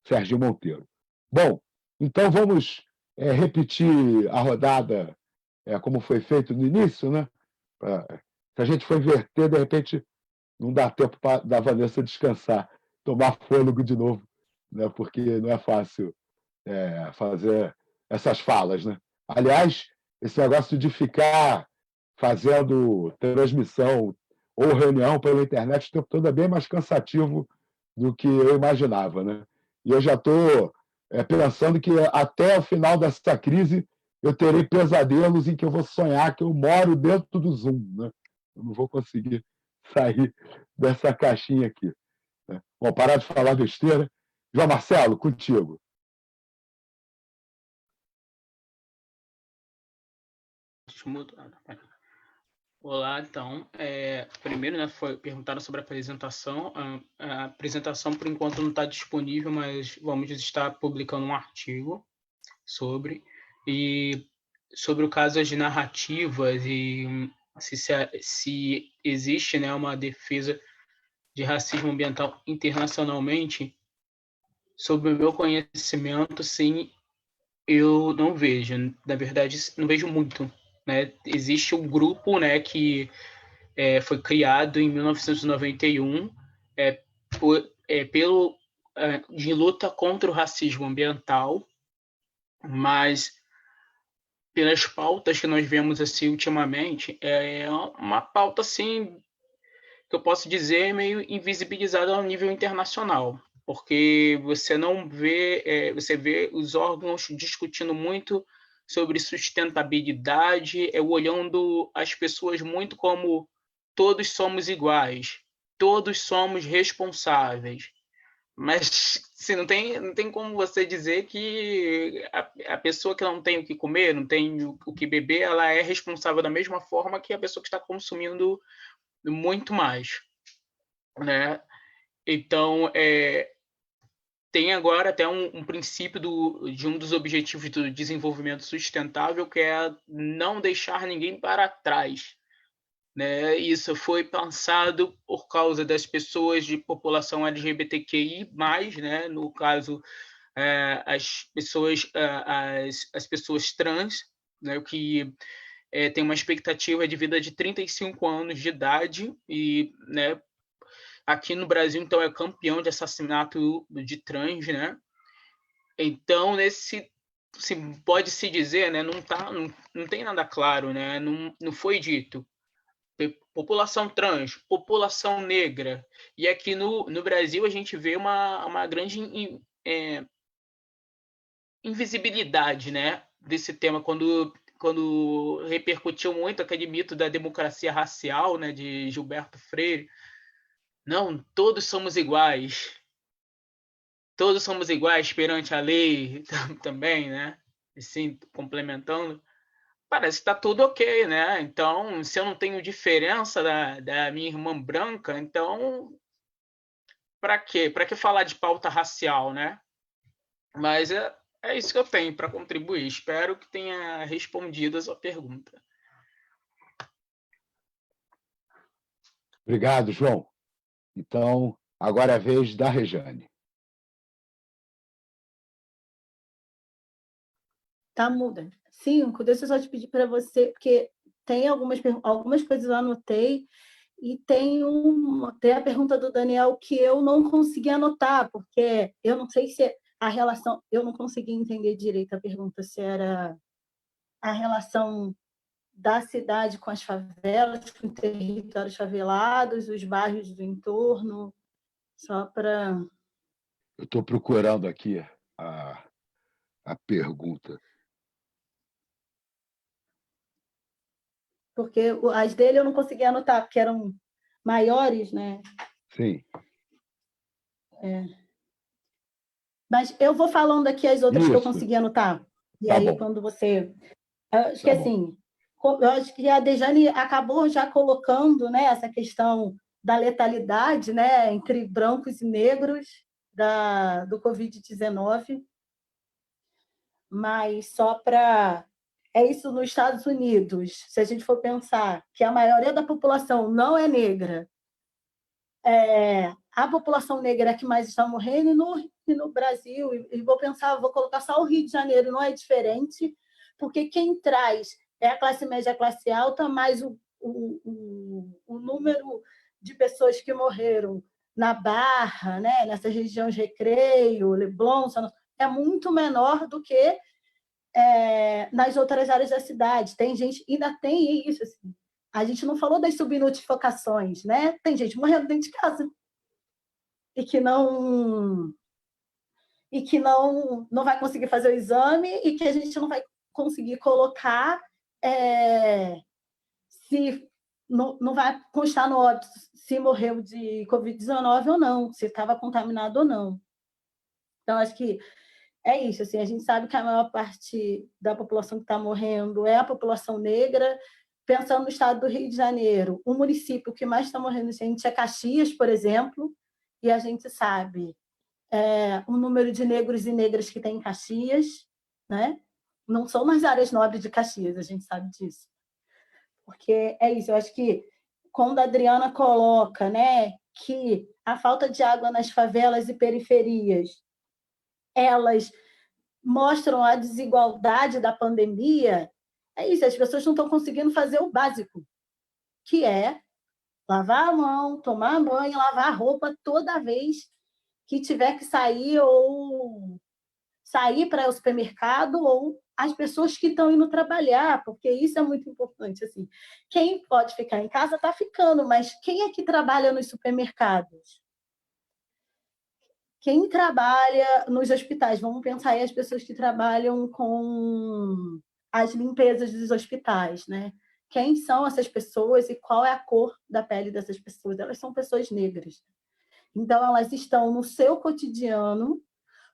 Serginho Monteiro. Bom, então vamos repetir a rodada como foi feito no início, né? Se a gente for inverter, de repente não dá tempo da Vanessa descansar, tomar fôlego de novo, né? Porque não é fácil fazer essas falas, né? Aliás, esse negócio de ficar fazendo transmissão ou reunião pela internet o tempo todo é bem mais cansativo do que eu imaginava, né? E eu já estou pensando que até o final dessa crise eu terei pesadelos em que eu vou sonhar que eu moro dentro do Zoom, né? Eu não vou conseguir sair dessa caixinha aqui. Né? Bom, parar de falar besteira. João Marcelo, contigo. Olá, então. Primeiro, né, perguntaram sobre a apresentação. A apresentação, por enquanto, não está disponível, mas vamos estar publicando um artigo sobre. E sobre o caso de narrativas e se existe, né, uma defesa de racismo ambiental internacionalmente, sobre o meu conhecimento, sim, eu não vejo. Na verdade, não vejo muito. Né? Existe um grupo, né, que foi criado em 1991 de luta contra o racismo ambiental, mas pelas pautas que nós vemos assim ultimamente, é uma pauta assim que eu posso dizer meio invisibilizada ao nível internacional, porque você não vê, você vê os órgãos discutindo muito sobre sustentabilidade, olhando as pessoas muito como todos somos iguais, todos somos responsáveis. Mas assim, não tem como você dizer que a pessoa que não tem o que comer, não tem o que beber, ela é responsável da mesma forma que a pessoa que está consumindo muito mais. Né? Então, tem agora até um princípio de um dos objetivos do desenvolvimento sustentável, que é não deixar ninguém para trás. Né? Isso foi pensado por causa das pessoas de população LGBTQI+, né? No caso, as pessoas trans, né? Que tem uma expectativa de vida de 35 anos de idade e, né, aqui no Brasil, então, é campeão de assassinato de trans, né? Então, pode-se dizer, né, não tem nada claro, né? Não foi dito população trans, população negra. E aqui no Brasil a gente vê uma grande invisibilidade, né, desse tema, quando repercutiu muito aquele mito da democracia racial, né, de Gilberto Freire. Não, todos somos iguais. Todos somos iguais perante a lei também, né? Assim, complementando. Parece que está tudo ok, né? Então, se eu não tenho diferença da minha irmã branca, então, para quê? Para que falar de pauta racial, né? Mas é isso que eu tenho para contribuir. Espero que tenha respondido a sua pergunta. Obrigado, João. Então, agora é a vez da Rejane. Tá muda. 5, deixa eu só te pedir para você, porque tem algumas coisas eu anotei, e tem a pergunta do Daniel que eu não consegui anotar, porque eu não sei se a relação, eu não consegui entender direito a pergunta, se era a relação da cidade com as favelas, com territórios favelados, os bairros do entorno, só para... Eu estou procurando aqui a pergunta. Porque as dele eu não consegui anotar, porque eram maiores, né? Sim. Mas eu vou falando aqui as outras que eu consegui anotar. E Tá aí, bom. quando você... Acho que Tá bom. assim, eu acho que a Dejane acabou já colocando, né, essa questão da letalidade, né, entre brancos e negros do Covid-19, mas só para... É isso nos Estados Unidos, se a gente for pensar que a maioria da população não é negra, a população negra é que mais está morrendo, e no Brasil, e vou pensar, vou colocar só o Rio de Janeiro, não é diferente, porque quem traz é a classe média, a classe alta, mais o número de pessoas que morreram na Barra, né, nessas regiões de Recreio, Leblon, é muito menor do que nas outras áreas da cidade. Tem gente, ainda tem isso, assim. A gente não falou das subnotificações, né? Tem gente morrendo dentro de casa e que não vai conseguir fazer o exame e que a gente não vai conseguir colocar se não vai constar no óbito se morreu de Covid-19 ou não, se estava contaminado ou não. Então, acho que é isso. Assim, a gente sabe que a maior parte da população que está morrendo é a população negra. Pensando no estado do Rio de Janeiro, o município que mais está morrendo gente é Caxias, por exemplo, e a gente sabe o número de negros e negras que tem em Caxias, né? Não são nas áreas nobres de Caxias, a gente sabe disso. Porque é isso, eu acho que quando a Adriana coloca, né, que a falta de água nas favelas e periferias, elas mostram a desigualdade da pandemia, é isso, as pessoas não estão conseguindo fazer o básico, que é lavar a mão, tomar banho, lavar a roupa toda vez que tiver que sair para o supermercado, ou as pessoas que estão indo trabalhar, porque isso é muito importante. Assim, quem pode ficar em casa está ficando, mas quem é que trabalha nos supermercados? Quem trabalha nos hospitais? Vamos pensar aí as pessoas que trabalham com as limpezas dos hospitais, né? Quem são essas pessoas e qual é a cor da pele dessas pessoas? Elas são pessoas negras. Então, elas estão no seu cotidiano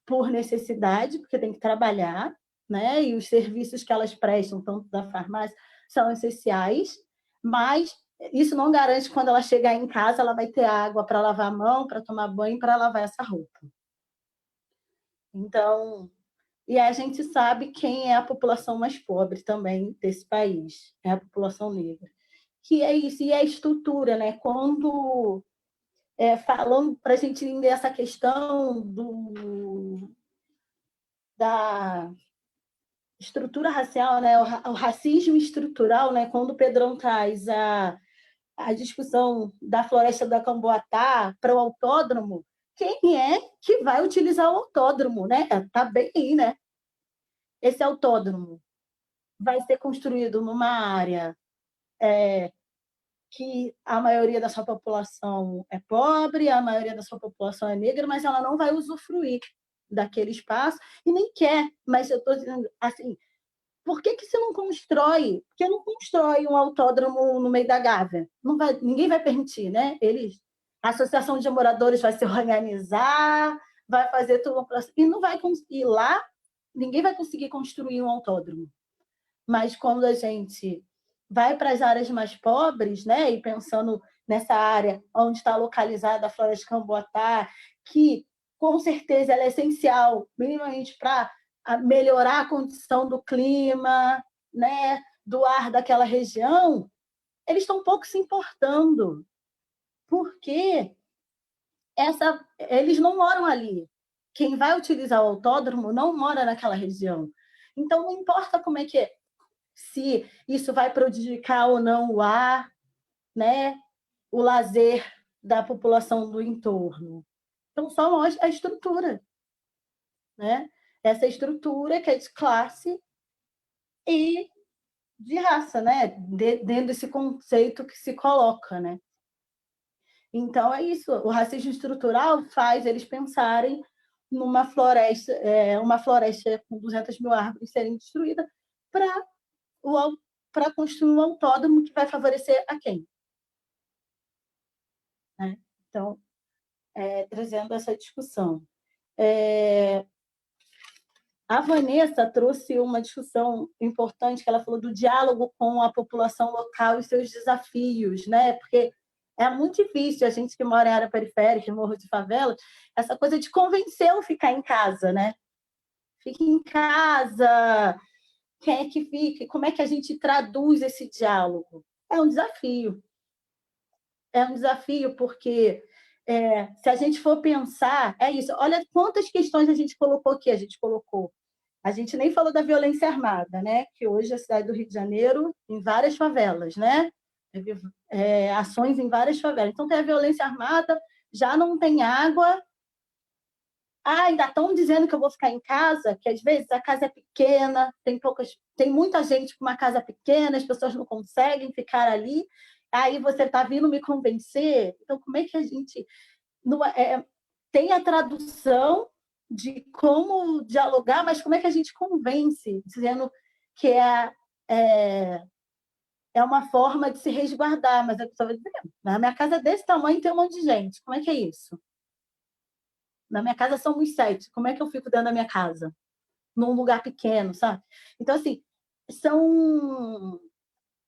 por necessidade, porque tem que trabalhar, né? E os serviços que elas prestam, tanto da farmácia, são essenciais, mas isso não garante que quando ela chegar em casa ela vai ter água para lavar a mão, para tomar banho, para lavar essa roupa. Então, e a gente sabe quem é a população mais pobre também desse país, é a população negra. Que é isso, e a estrutura, né? Quando falando para a gente entender essa questão da estrutura racial, né? O racismo estrutural, né? Quando o Pedrão traz a discussão da floresta da Camboatá para o autódromo, quem é que vai utilizar o autódromo, né? Está bem aí, né? Esse autódromo vai ser construído numa área que a maioria da sua população é pobre, a maioria da sua população é negra, mas ela não vai usufruir daquele espaço e nem quer. Mas eu estou dizendo assim, por que se não constrói? Por que não constrói um autódromo no meio da Gávea? Não vai, ninguém vai permitir, né? A Associação de Moradores vai se organizar, vai fazer tudo e não vai conseguir lá, ninguém vai conseguir construir um autódromo. Mas quando a gente vai para as áreas mais pobres, né? E pensando nessa área onde está localizada a Floresta Camboatá, que com certeza ela é essencial, minimamente para melhorar a condição do clima, né? Do ar daquela região, eles estão um pouco se importando, porque eles não moram ali. Quem vai utilizar o autódromo não mora naquela região. Então, não importa como é que é, se isso vai prejudicar ou não o ar, né? O lazer da população do entorno. Então, só mostra a estrutura, né? Essa estrutura que é de classe e de raça, né? Dentro desse conceito que se coloca, né? Então, é isso. O racismo estrutural faz eles pensarem numa floresta, uma floresta com 200 mil árvores serem destruídas para construir um autódromo que vai favorecer a quem? Né? Então, trazendo essa discussão. A Vanessa trouxe uma discussão importante, que ela falou do diálogo com a população local e seus desafios, né? Porque é muito difícil a gente que mora em área periférica, em morro de favela, essa coisa de convencer o ficar em casa, né? Fique em casa, quem é que fica? Como é que a gente traduz esse diálogo? É um desafio. É um desafio porque se a gente for pensar, é isso. Olha quantas questões a gente colocou aqui. A gente nem falou da violência armada, né? Que hoje a cidade do Rio de Janeiro, em várias favelas, né? Ações em várias favelas. Então, tem a violência armada, já não tem água. Ainda estão dizendo que eu vou ficar em casa, que às vezes a casa é pequena, tem muita gente com uma casa pequena, as pessoas não conseguem ficar ali. Aí você está vindo me convencer. Então, como é que a gente tem a tradução de como dialogar, mas como é que a gente convence, dizendo que é uma forma de se resguardar, mas a pessoa vai dizer, na minha casa desse tamanho tem um monte de gente, como é que é isso? Na minha casa somos 7, como é que eu fico dentro da minha casa? Num lugar pequeno, sabe? Então, assim,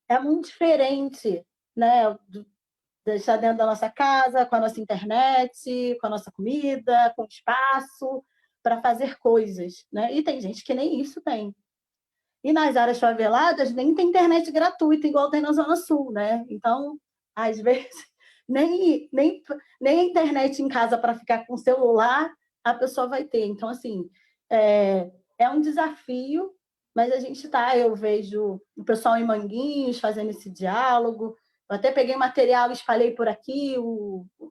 é muito diferente, né? Deixar dentro da nossa casa, com a nossa internet, com a nossa comida, com espaço para fazer coisas, né? E tem gente que nem isso tem. E nas áreas faveladas nem tem internet gratuita, igual tem na Zona Sul, né? Então, às vezes, nem a internet em casa para ficar com o celular a pessoa vai ter. Então, assim, é um desafio, mas a gente eu vejo o pessoal em Manguinhos fazendo esse diálogo. Eu até peguei material e espalhei por aqui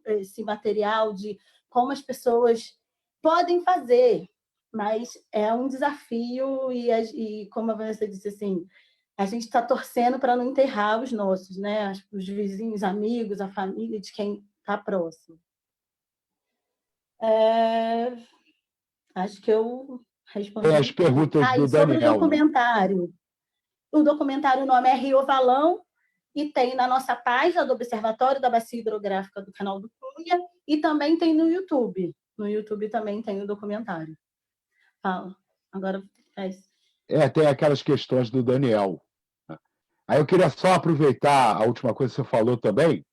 esse material de como as pessoas podem fazer, mas é um desafio e como a Vanessa disse, assim, a gente está torcendo para não enterrar os nossos, né? Os vizinhos, amigos, a família de quem está próximo. Acho que eu respondi. As perguntas do sobre Daniel. O documentário. Né? O documentário, o nome é Rio Valão, e tem na nossa página do Observatório da Bacia Hidrográfica do Canal do Cunha, e também tem no YouTube. No YouTube também tem o documentário. Fala. Agora tem aquelas questões do Daniel. Aí eu queria só aproveitar a última coisa que você falou também,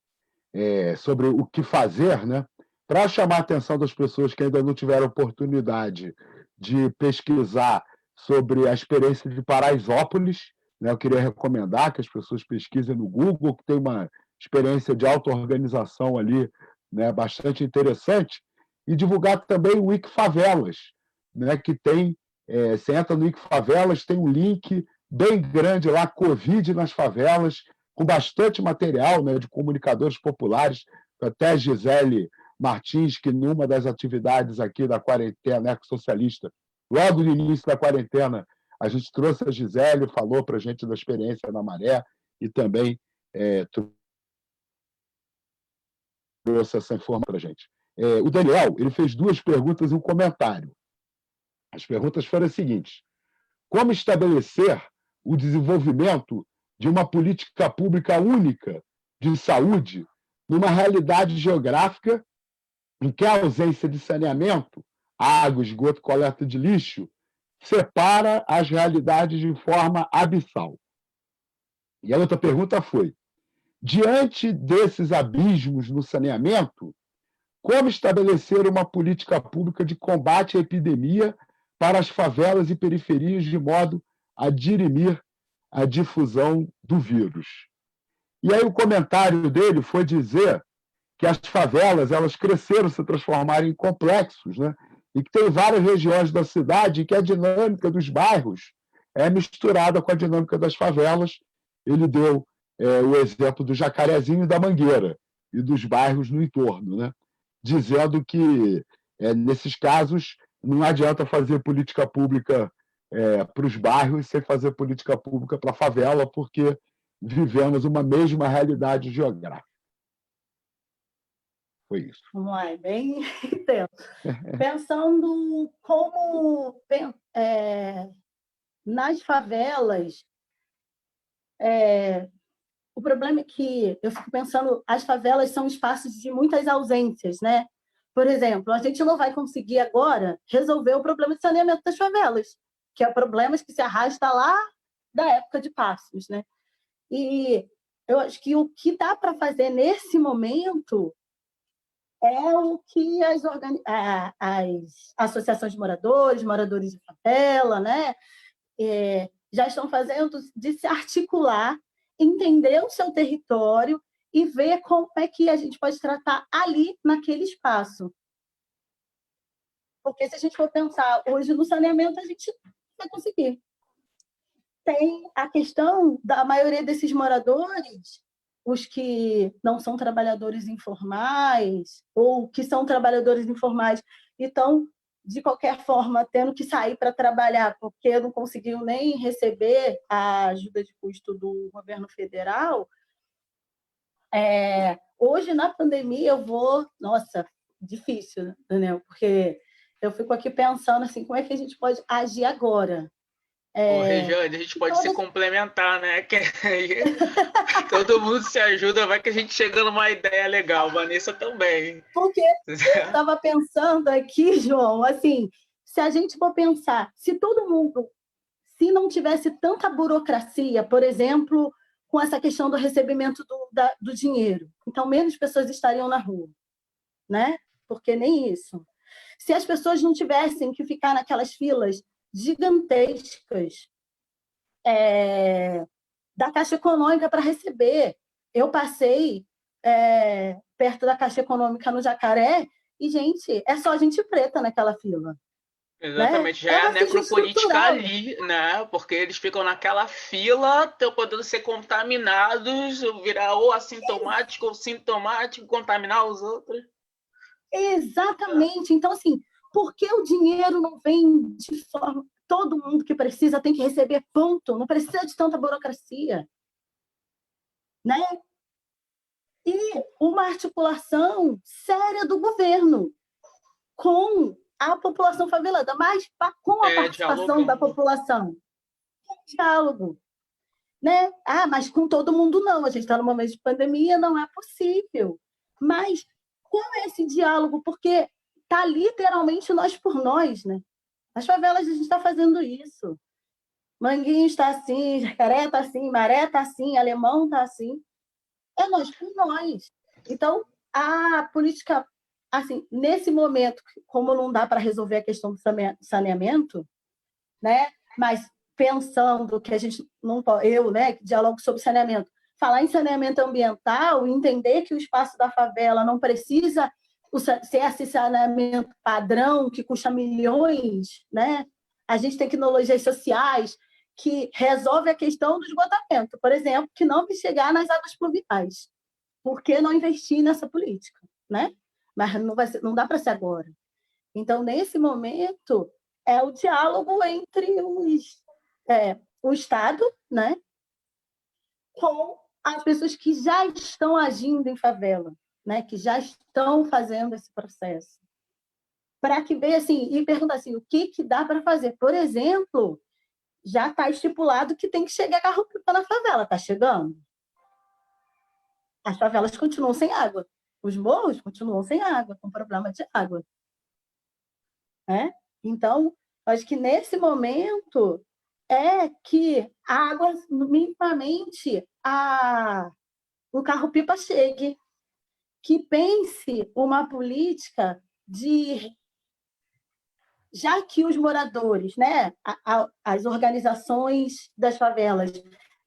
sobre o que fazer, né? Para chamar a atenção das pessoas que ainda não tiveram oportunidade de pesquisar sobre a experiência de Paraisópolis, né? Eu queria recomendar que as pessoas pesquisem no Google, que tem uma experiência de auto-organização ali, né? Bastante interessante, e divulgar também o Wikifavelas, né? Que tem, você entra no Wikifavelas, tem um link bem grande lá, Covid nas favelas, com bastante material, né, de comunicadores populares, até a Gisele Martins, que numa das atividades aqui da quarentena ecossocialista, logo no início da quarentena, a gente trouxe a Gisele, falou para a gente da experiência na Maré e também trouxe essa informação para a gente. O Daniel ele fez 2 perguntas e um comentário. As perguntas foram as seguintes: como estabelecer o desenvolvimento de uma política pública única de saúde numa realidade geográfica em que a ausência de saneamento, água, esgoto, coleta de lixo, separa as realidades de forma abissal? E a outra pergunta foi: diante desses abismos no saneamento, como estabelecer uma política pública de combate à epidemia para as favelas e periferias de modo a dirimir a difusão do vírus? E aí o comentário dele foi dizer que as favelas elas cresceram, se transformaram em complexos, né? E que tem várias regiões da cidade que a dinâmica dos bairros é misturada com a dinâmica das favelas. Ele deu o exemplo do Jacarezinho e da Mangueira, e dos bairros no entorno, né? Dizendo que, nesses casos, não adianta fazer política pública para os bairros sem fazer política pública para a favela, porque vivemos uma mesma realidade geográfica. Foi isso. Vamos lá, é bem intenso. Pensando como nas favelas, o problema é que eu fico pensando, as favelas são espaços de muitas ausências, né? Por exemplo, a gente não vai conseguir agora resolver o problema de saneamento das favelas, que é problemas que se arrasta lá da época de Passos, né? E eu acho que o que dá para fazer nesse momento é o que as associações de moradores de favela, né, já estão fazendo, de se articular, entender o seu território e ver como é que a gente pode tratar ali, naquele espaço. Porque se a gente for pensar hoje no saneamento, a gente vai conseguir. Tem a questão da maioria desses moradores, os que não são trabalhadores informais, ou que são trabalhadores informais e estão, de qualquer forma, tendo que sair para trabalhar porque não conseguiram nem receber a ajuda de custo do governo federal. Hoje, na pandemia, Nossa, difícil, Daniel, porque eu fico aqui pensando assim, como é que a gente pode agir agora? Regiane, a gente pode se complementar, né? Que aí todo mundo se ajuda, vai que a gente chega numa ideia legal. Vanessa também. Porque eu estava pensando aqui, João, assim, se a gente for pensar, se todo mundo, se não tivesse tanta burocracia, por exemplo, com essa questão do recebimento do dinheiro, então menos pessoas estariam na rua, né? Porque nem isso. Se as pessoas não tivessem que ficar naquelas filas gigantescas da Caixa Econômica para receber. Eu passei perto da Caixa Econômica no Jacaré e, gente, é só gente preta naquela fila. Exatamente, né? já é a necropolítica ali, né? Porque eles ficam naquela fila, estão podendo ser contaminados, virar ou assintomático ou sintomático, contaminar os outros. Exatamente. Então, assim, por que o dinheiro não vem de forma... Todo mundo que precisa tem que receber, ponto. Não precisa de tanta burocracia. Né? E uma articulação séria do governo com a população favelada, mas com a participação da população. Diálogo. Né? Mas com todo mundo não. A gente está no momento de pandemia, não é possível. Mas qual é esse diálogo? Porque está literalmente nós por nós, né? Nas favelas a gente está fazendo isso. Manguinho está assim, Jacaré está assim, Maré está assim, Alemão está assim. É nós por nós. Então, a política, assim, nesse momento, como não dá para resolver a questão do saneamento, né? Mas pensando que a gente não pode, né, que dialogo sobre saneamento, falar em saneamento ambiental, entender que o espaço da favela não precisa ser esse saneamento padrão que custa milhões, né? A gente tem tecnologias sociais que resolve a questão do esgotamento, por exemplo, que não vai chegar nas águas pluviais. Por que não investir nessa política, né? Mas não dá para ser agora. Então, nesse momento, é o diálogo entre o Estado, né, com as pessoas que já estão agindo em favela, né, que já estão fazendo esse processo. Para que veja assim, e perguntar assim, o que dá para fazer? Por exemplo, já está estipulado que tem que chegar carro-pipa na favela. Está chegando? As favelas continuam sem água. Os morros continuam sem água, com problema de água. Né? Então, acho que nesse momento é que a água, minimamente, o carro-pipa chegue, que pense uma política de... Já que os moradores, né, as organizações das favelas,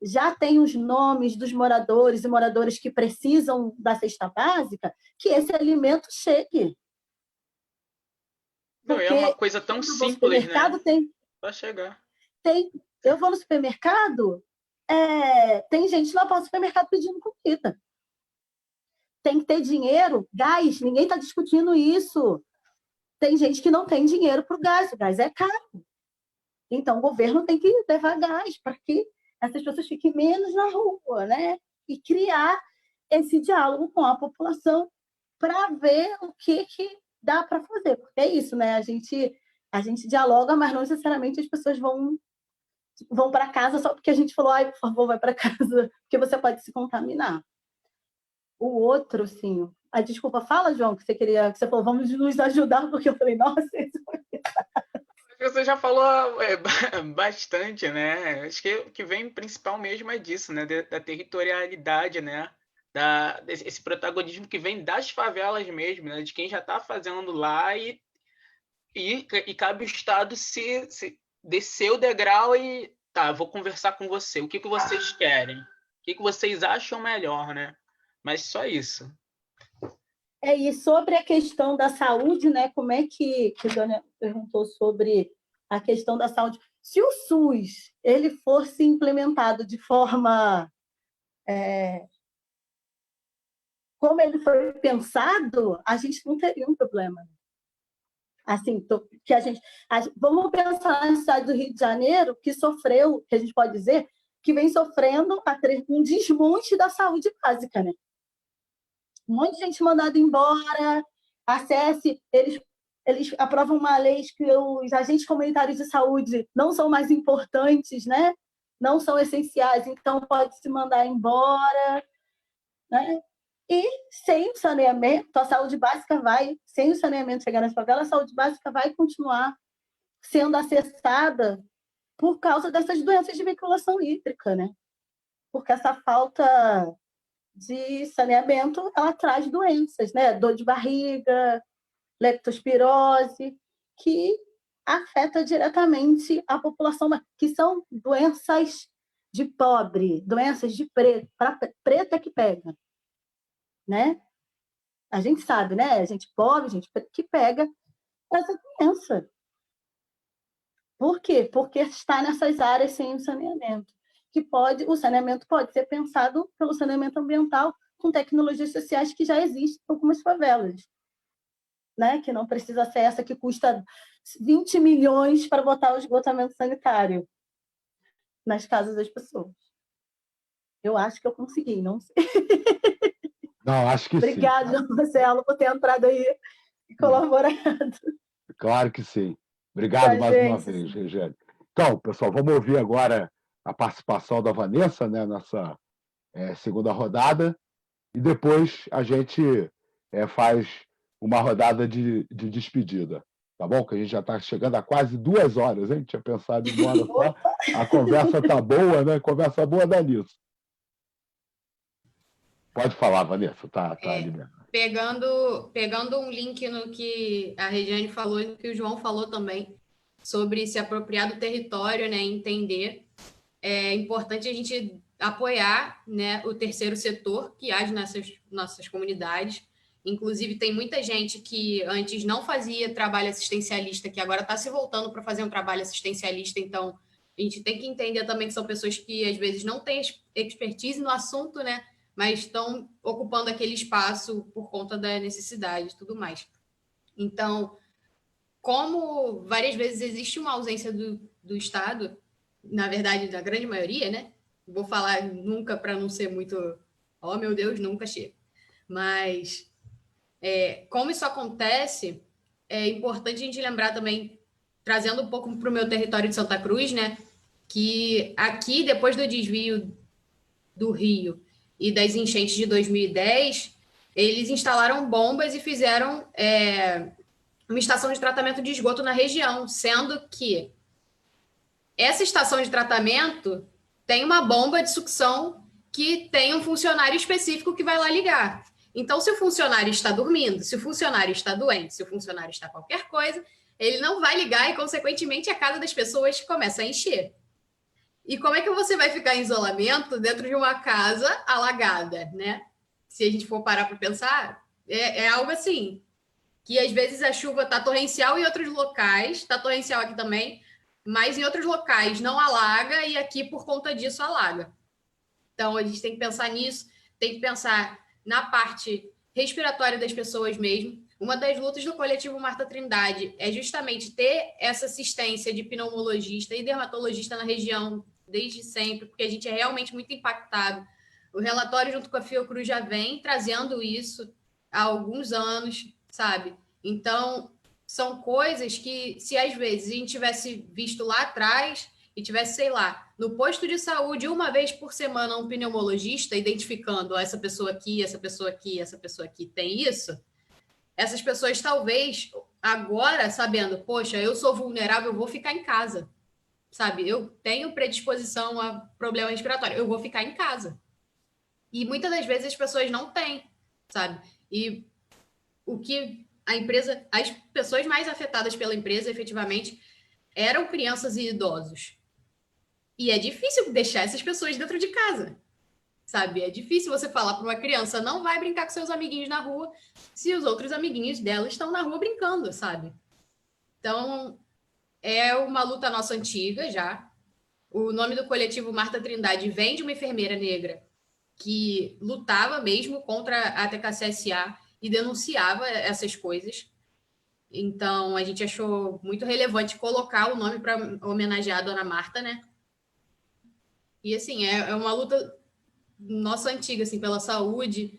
já têm os nomes dos moradores e moradoras que precisam da cesta básica, que esse alimento chegue. Não, é uma coisa tão simples, né? Para chegar. Eu vou no supermercado, tem gente na porta do supermercado pedindo comida. Tem que ter dinheiro, gás, ninguém está discutindo isso. Tem gente que não tem dinheiro para o gás é caro. Então, o governo tem que levar gás para que essas pessoas fiquem menos na rua, né? E criar esse diálogo com a população para ver o que dá para fazer. Porque é isso, né? A gente dialoga, mas não necessariamente as pessoas vão para casa só porque a gente falou, por favor, vai para casa, porque você pode se contaminar. O outro, sim. Desculpa, fala, João, que você falou, vamos nos ajudar, porque eu falei, nossa, isso Você já falou bastante, né? Acho que vem principal mesmo é disso, né? Da territorialidade, né? Esse protagonismo que vem das favelas mesmo, né? De quem já está fazendo lá e cabe o Estado se descer o degrau e tá, vou conversar com você. O que vocês querem? O que vocês acham melhor, né? Mas só isso. E sobre a questão da saúde, né? Como é que a Dona perguntou sobre a questão da saúde? Se o SUS ele fosse implementado de forma como ele foi pensado, a gente não teria um problema. Assim, vamos pensar na cidade do Rio de Janeiro, que sofreu, que a gente pode dizer, que vem sofrendo um desmonte da saúde básica, né? Um monte de gente mandada embora, eles aprovam uma lei que os agentes comunitários de saúde não são mais importantes, né? Não são essenciais, então pode se mandar embora, né? E sem o saneamento, a saúde básica sem o saneamento chegar nas favelas, a saúde básica vai continuar sendo acessada por causa dessas doenças de vinculação hídrica, né? Porque essa falta de saneamento, ela traz doenças, né? Dor de barriga, leptospirose, que afeta diretamente a população, que são doenças de pobre, doenças de preto, preta que pega, né? A gente sabe, né? A gente pobre, gente que pega essa doença. Por quê? Porque está nessas áreas sem o saneamento. O saneamento pode ser pensado pelo saneamento ambiental com tecnologias sociais que já existem em algumas favelas, né? Que não precisa ser essa que custa 20 milhões para botar o esgotamento sanitário nas casas das pessoas. Eu acho que eu consegui, não sei. Não, acho que Obrigada, sim. Marcelo, por ter entrado aí e colaborado. Claro que sim. Obrigado mais uma vez, Regiane. Então, pessoal, vamos ouvir agora a participação da Vanessa, né, nessa segunda rodada, e depois a gente faz uma rodada de despedida, tá bom? Que a gente já está chegando a quase 2 horas, hein? Tinha pensado em 1 hora só. A conversa tá boa, né? Conversa boa dá nisso. Pode falar, Vanessa, tá liberado. Pegando um link no que a Regiane falou e no que o João falou também, sobre se apropriar do território, né, entender. É importante a gente apoiar, né, o terceiro setor que age nessas nossas comunidades. Inclusive, tem muita gente que antes não fazia trabalho assistencialista, que agora está se voltando para fazer um trabalho assistencialista. Então, A gente tem que entender também que são pessoas que, às vezes, não têm expertise no assunto, né? Mas estão ocupando aquele espaço por conta da necessidade e tudo mais. Então, como várias vezes existe uma ausência do Estado, na verdade, da grande maioria, né? Vou falar nunca para não ser muito... Oh, meu Deus, nunca chega. Mas, como isso acontece, é importante a gente lembrar também, trazendo um pouco para o meu território de Santa Cruz, né? Que aqui, depois do desvio do Rio e das enchentes de 2010, eles instalaram bombas e fizeram uma estação de tratamento de esgoto na região, sendo que essa estação de tratamento tem uma bomba de sucção que tem um funcionário específico que vai lá ligar. Então, se o funcionário está dormindo, se o funcionário está doente, se o funcionário está qualquer coisa, ele não vai ligar e, consequentemente, a casa das pessoas começa a encher. E como é que você vai ficar em isolamento dentro de uma casa alagada, né? Se a gente for parar para pensar, é algo assim, que às vezes a chuva está torrencial em outros locais, está torrencial aqui também, mas em outros locais não alaga e aqui, por conta disso, alaga. Então, a gente tem que pensar nisso, tem que pensar na parte respiratória das pessoas mesmo. Uma das lutas do coletivo Marta Trindade é justamente ter essa assistência de pneumologista e dermatologista na região desde sempre, porque a gente é realmente muito impactado. O relatório, junto com a Fiocruz, já vem trazendo isso há alguns anos, sabe? Então, são coisas que, se às vezes a gente tivesse visto lá atrás e tivesse, sei lá, no posto de saúde, uma vez por semana, um pneumologista identificando essa pessoa aqui, essa pessoa aqui, essa pessoa aqui tem isso, essas pessoas talvez agora, sabendo, poxa, eu sou vulnerável, eu vou ficar em casa, sabe? Eu tenho predisposição a problema respiratório, eu vou ficar em casa. E muitas das vezes as pessoas não têm, sabe? E o que a empresa, as pessoas mais afetadas pela empresa, efetivamente, eram crianças e idosos. E é difícil deixar essas pessoas dentro de casa, sabe? É difícil você falar para uma criança, não vai brincar com seus amiguinhos na rua, se os outros amiguinhos dela estão na rua brincando, sabe? Então, é uma luta nossa antiga já. O nome do coletivo Marta Trindade vem de uma enfermeira negra que lutava mesmo contra a TKCSA e denunciava essas coisas. Então, a gente achou muito relevante colocar o nome para homenagear a Dona Marta, né? E, assim, é uma luta nossa antiga, assim, pela saúde,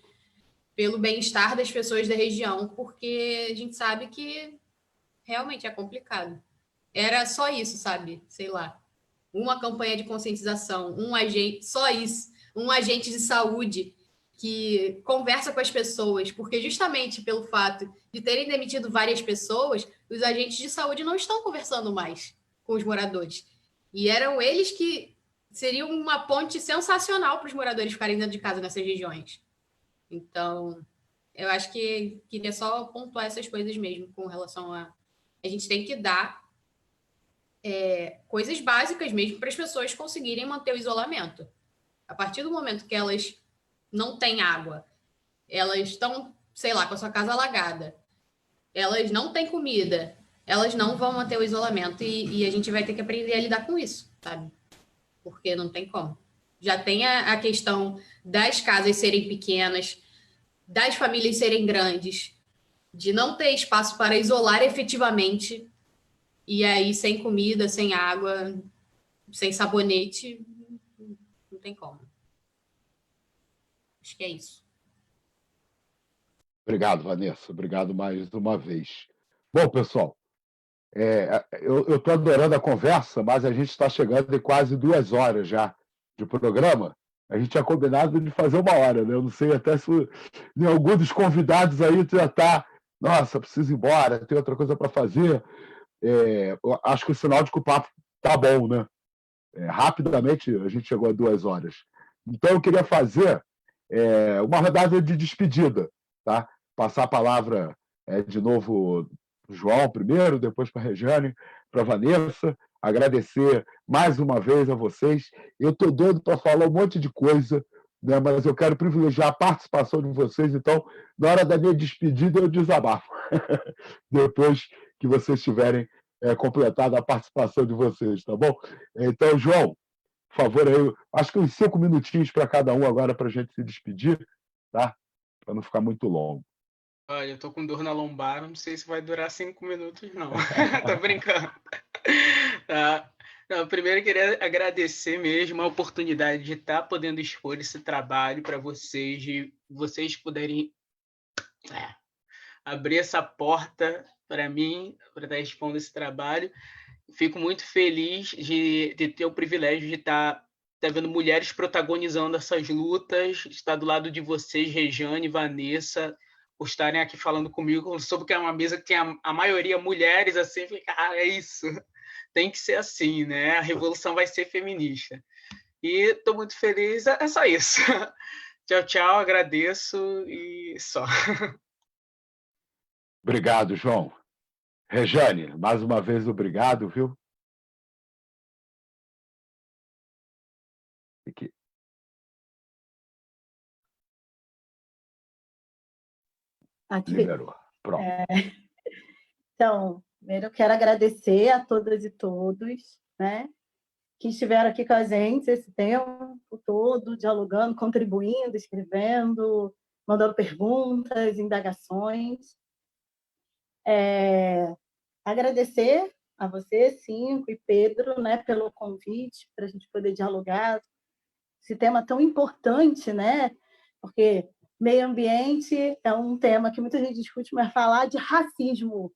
pelo bem-estar das pessoas da região, porque a gente sabe que realmente é complicado. Era só isso, sabe? Sei lá, uma campanha de conscientização, um agente, só isso, um agente de saúde que conversa com as pessoas, porque justamente pelo fato de terem demitido várias pessoas, os agentes de saúde não estão conversando mais com os moradores. E eram eles que seriam uma ponte sensacional para os moradores ficarem dentro de casa nessas regiões. Então, eu acho que queria só pontuar essas coisas mesmo com relação a gente tem que dar coisas básicas mesmo para as pessoas conseguirem manter o isolamento. A partir do momento que elas não têm água, elas estão, sei lá, com a sua casa alagada, elas não têm comida, elas não vão manter o isolamento e a gente vai ter que aprender a lidar com isso, sabe? Porque não tem como. Já tem a questão das casas serem pequenas, das famílias serem grandes, de não ter espaço para isolar efetivamente, e aí sem comida, sem água, sem sabonete, não tem como. Acho que é isso. Obrigado, Vanessa. Obrigado mais uma vez. Bom, pessoal, eu estou adorando a conversa, mas a gente está chegando em quase 2 horas já de programa. A gente tinha combinado de fazer 1 hora, né? Eu não sei até se em algum dos convidados aí já está, nossa, preciso ir embora, tem outra coisa para fazer. Eu acho que o sinal de que o papo está bom, né? Rapidamente a gente chegou a 2 horas. Então eu queria fazer uma rodada de despedida, tá? Passar a palavra de novo para o João primeiro, depois para a Regiane, para a Vanessa, agradecer mais uma vez a vocês. Eu estou doido para falar um monte de coisa, né, mas eu quero privilegiar a participação de vocês, então, na hora da minha despedida, eu desabafo. Depois que vocês tiverem completada a participação de vocês, tá bom? Então, João, por favor, aí, acho que uns 5 minutinhos para cada um agora para a gente se despedir, tá? Para não ficar muito longo. Olha, eu tô com dor na lombar, não sei se vai durar 5 minutos, não. Tô brincando. Tá. Não, primeiro eu queria agradecer mesmo a oportunidade de estar podendo expor esse trabalho para vocês, de vocês poderem abrir essa porta para mim, para estar expondo esse trabalho. Fico muito feliz de ter o privilégio de estar vendo mulheres protagonizando essas lutas, estar do lado de vocês, Rejane, Vanessa, por estarem aqui falando comigo. Soube que é uma mesa que tem a maioria mulheres, assim, é isso, tem que ser assim, né? A revolução vai ser feminista. E estou muito feliz, é só isso. Tchau, tchau, agradeço e só. Obrigado, João. Rejane, mais uma vez, obrigado, viu? Aqui. Liberou. Pronto. Então, primeiro eu quero agradecer a todas e todos, né, que estiveram aqui com a gente esse tempo todo, dialogando, contribuindo, escrevendo, mandando perguntas, indagações. Agradecer a você, Cinco, e Pedro, né, pelo convite para a gente poder dialogar esse tema tão importante, né? Porque meio ambiente é um tema que muita gente discute, mas falar de racismo,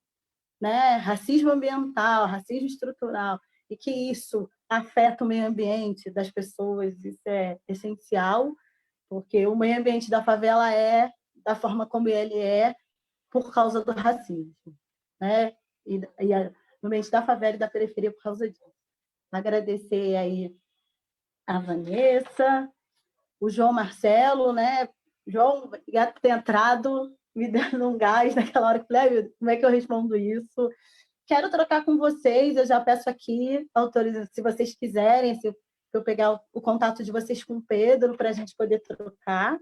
né? Racismo ambiental, racismo estrutural, e que isso afeta o meio ambiente das pessoas, isso é essencial, porque o meio ambiente da favela é da forma como ele é por causa do racismo, né? No ambiente da favela e da periferia por causa disso. Agradecer aí a Vanessa, o João Marcelo, né? João, obrigado por ter entrado, me dando um gás naquela hora que eu falei, como é que eu respondo isso? Quero trocar com vocês, eu já peço aqui, se vocês quiserem, se eu pegar o contato de vocês com o Pedro, para a gente poder trocar,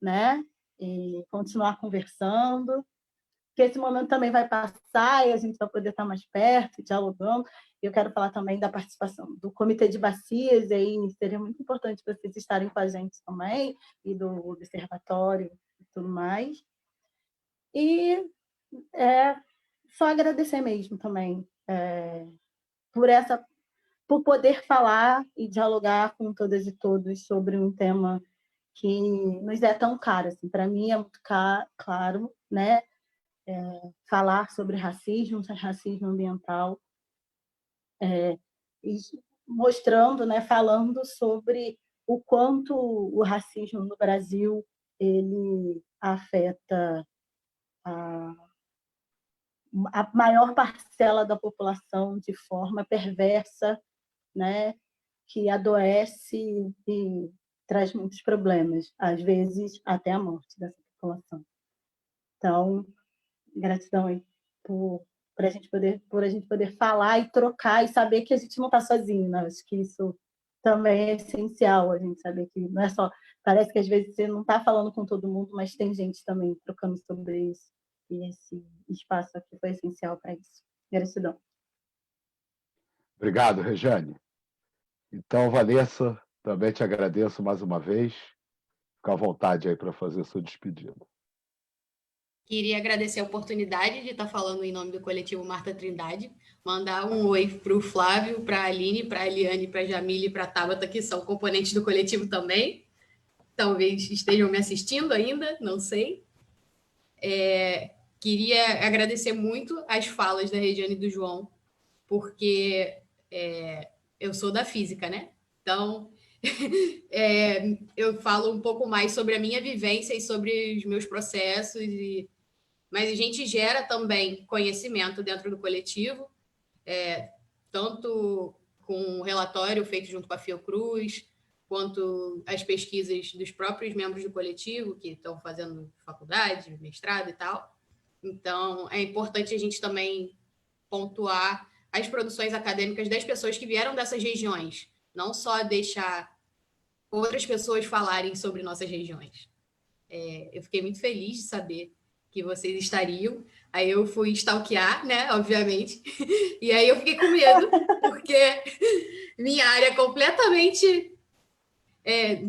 né? E continuar conversando. Que esse momento também vai passar e a gente vai poder estar mais perto, dialogando. Eu quero falar também da participação do Comitê de Bacias, e aí seria muito importante vocês estarem com a gente também, e do Observatório e tudo mais. E só agradecer mesmo também por poder falar e dialogar com todas e todos sobre um tema que nos é tão caro. Assim, para mim é muito claro, né? Falar sobre racismo ambiental, e mostrando, né, falando sobre o quanto o racismo no Brasil ele afeta a maior parcela da população de forma perversa, né, que adoece e traz muitos problemas, às vezes até a morte dessa população. Então, gratidão aí por a gente poder falar e trocar e saber que a gente não está sozinho, né? Acho que isso também é essencial, a gente saber que não é só... Parece que às vezes você não está falando com todo mundo, mas tem gente também trocando sobre isso. E esse espaço aqui foi essencial para isso. Gratidão. Obrigado, Rejane. Então, Vanessa, também te agradeço mais uma vez. Fica à vontade aí para fazer a sua despedida. Queria agradecer a oportunidade de estar falando em nome do coletivo Marta Trindade, mandar um oi para o Flávio, para a Aline, para a Eliane, para a Jamile e para a Tabata, que são componentes do coletivo também. Talvez estejam me assistindo ainda, não sei. Queria agradecer muito as falas da Regiane e do João, porque eu sou da física, né? Então, eu falo um pouco mais sobre a minha vivência e sobre os meus processos, mas a gente gera também conhecimento dentro do coletivo, tanto com o relatório feito junto com a Fiocruz, quanto as pesquisas dos próprios membros do coletivo, que estão fazendo faculdade, mestrado e tal. Então, é importante a gente também pontuar as produções acadêmicas das pessoas que vieram dessas regiões, não só deixar outras pessoas falarem sobre nossas regiões. Eu fiquei muito feliz de saber que vocês estariam. Aí eu fui stalkear, né, obviamente. E aí eu fiquei com medo, porque minha área é completamente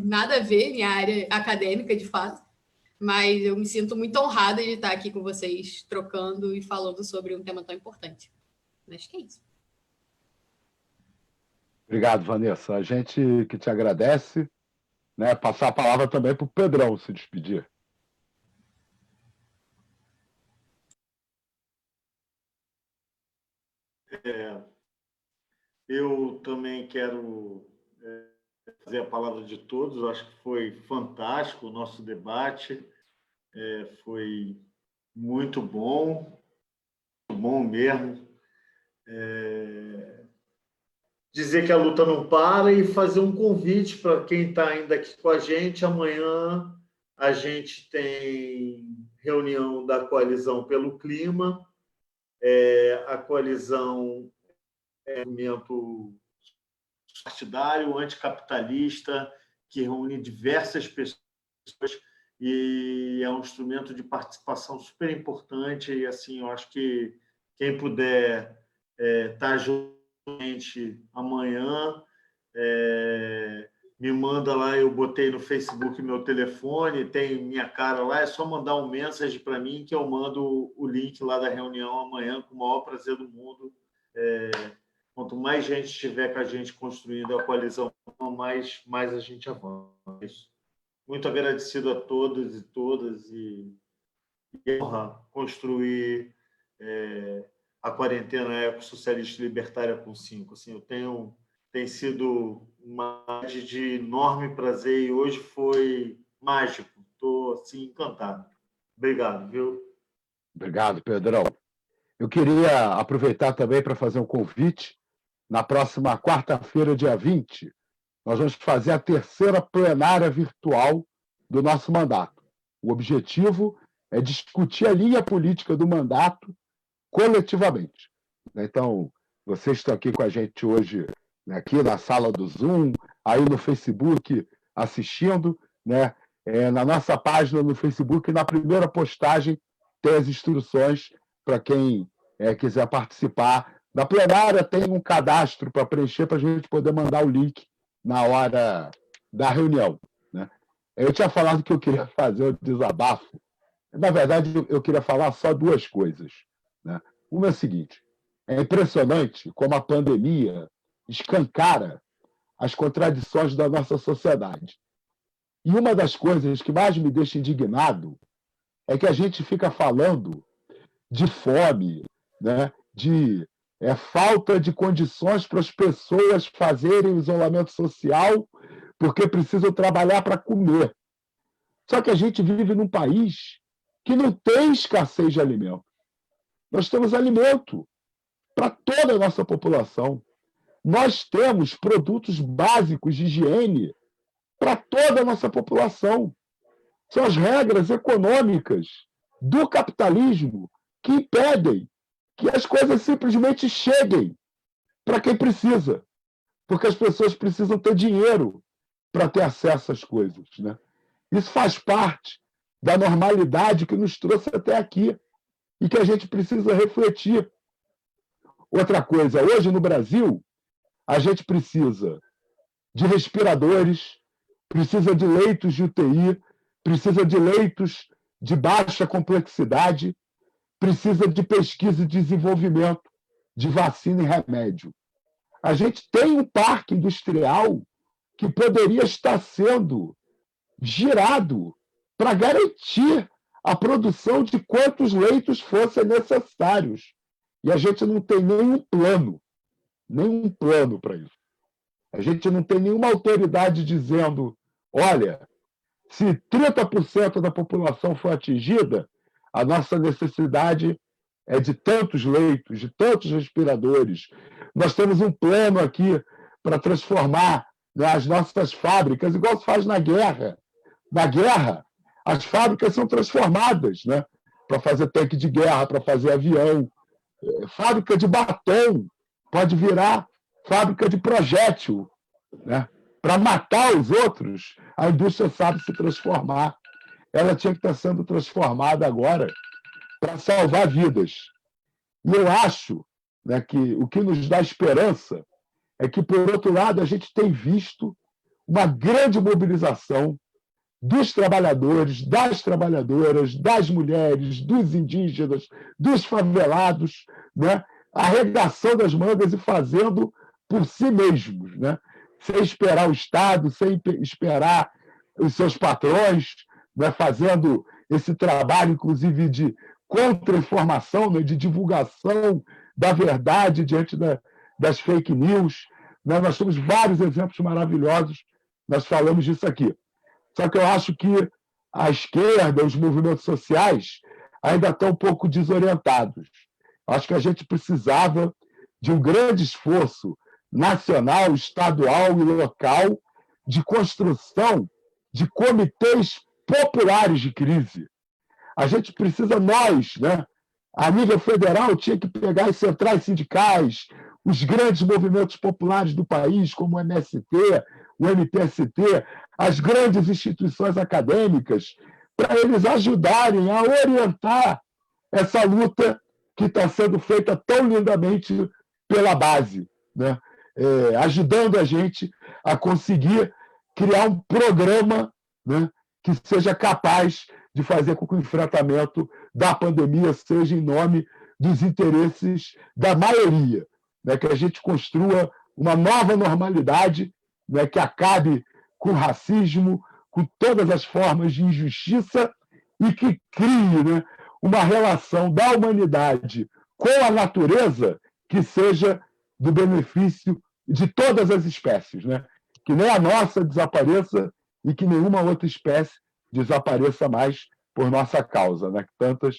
nada a ver, minha área acadêmica, de fato. Mas eu me sinto muito honrada de estar aqui com vocês, trocando e falando sobre um tema tão importante. Acho que é isso. Obrigado, Vanessa. A gente que te agradece, né? Passar a palavra também para o Pedrão se despedir. Eu também quero fazer a palavra de todos. Eu acho que foi fantástico o nosso debate. Foi muito bom mesmo. Dizer que a luta não para e fazer um convite para quem está ainda aqui com a gente. Amanhã a gente tem reunião da Coalizão pelo Clima. A coalizão é um movimento partidário, anticapitalista, que reúne diversas pessoas e é um instrumento de participação super importante. E, assim, eu acho que quem puder estar junto com a gente amanhã, me manda lá, eu botei no Facebook meu telefone, tem minha cara lá, é só mandar um mensagem para mim que eu mando o link lá da reunião amanhã com o maior prazer do mundo. Quanto mais gente estiver com a gente construindo a coalizão, mais a gente avança. Muito agradecido a todos e todas e honra construir a quarentena ecossocialista libertária com 5. Assim, tem sido uma tarde de enorme prazer e hoje foi mágico. Estou assim, encantado. Obrigado, viu? Obrigado, Pedrão. Eu queria aproveitar também para fazer um convite. Na próxima quarta-feira, dia 20, nós vamos fazer a terceira plenária virtual do nosso mandato. O objetivo é discutir a linha política do mandato coletivamente. Então, vocês estão aqui com a gente hoje, né, aqui na sala do Zoom, aí no Facebook assistindo, né? Na nossa página no Facebook, na primeira postagem, tem as instruções para quem quiser participar da plenária, tem um cadastro para preencher para a gente poder mandar o link na hora da reunião, né? Eu tinha falado que eu queria fazer o desabafo. Na verdade, eu queria falar só duas coisas, né? Uma é a seguinte: é impressionante como a pandemia escancara as contradições da nossa sociedade. E uma das coisas que mais me deixa indignado é que a gente fica falando de fome, né? De falta de condições para as pessoas fazerem o isolamento social porque precisam trabalhar para comer. Só que a gente vive num país que não tem escassez de alimento. Nós temos alimento para toda a nossa população. Nós temos produtos básicos de higiene para toda a nossa população. São as regras econômicas do capitalismo que impedem que as coisas simplesmente cheguem para quem precisa, porque as pessoas precisam ter dinheiro para ter acesso às coisas, né? Isso faz parte da normalidade que nos trouxe até aqui e que a gente precisa refletir. Outra coisa, hoje no Brasil, a gente precisa de respiradores, precisa de leitos de UTI, precisa de leitos de baixa complexidade, precisa de pesquisa e desenvolvimento de vacina e remédio. A gente tem um parque industrial que poderia estar sendo girado para garantir a produção de quantos leitos fossem necessários. E a gente não tem nenhum plano para isso. A gente não tem nenhuma autoridade dizendo: olha, se 30% da população for atingida, a nossa necessidade é de tantos leitos, de tantos respiradores. Nós temos um plano aqui para transformar, né, as nossas fábricas, igual se faz na guerra. Na guerra, as fábricas são transformadas, né, para fazer tanque de guerra, para fazer avião. Fábrica de batom pode virar fábrica de projétil, né? Para matar os outros, a indústria sabe se transformar. Ela tinha que estar sendo transformada agora para salvar vidas. E eu acho, né, que o que nos dá esperança é que, por outro lado, a gente tem visto uma grande mobilização dos trabalhadores, das trabalhadoras, das mulheres, dos indígenas, dos favelados, né, arregaçando as mangas e fazendo por si mesmos, né, sem esperar o Estado, sem esperar os seus patrões, né, fazendo esse trabalho, inclusive, de contra-informação, né, de divulgação da verdade diante das fake news. Né? Nós temos vários exemplos maravilhosos, nós falamos disso aqui. Só que eu acho que a esquerda, os movimentos sociais, ainda estão um pouco desorientados. Acho que a gente precisava de um grande esforço nacional, estadual e local de construção de comitês populares de crise. A gente precisa, nós, né, a nível federal, tinha que pegar as centrais sindicais, os grandes movimentos populares do país, como o MST, o MTST, as grandes instituições acadêmicas, para eles ajudarem a orientar essa luta que está sendo feita tão lindamente pela base, né? Ajudando a gente a conseguir criar um programa, né, que seja capaz de fazer com que o enfrentamento da pandemia seja em nome dos interesses da maioria, né, que a gente construa uma nova normalidade, né, que acabe com o racismo, com todas as formas de injustiça e que crie, né, uma relação da humanidade com a natureza que seja do benefício de todas as espécies, né? Que nem a nossa desapareça e que nenhuma outra espécie desapareça mais por nossa causa, né? Que tantas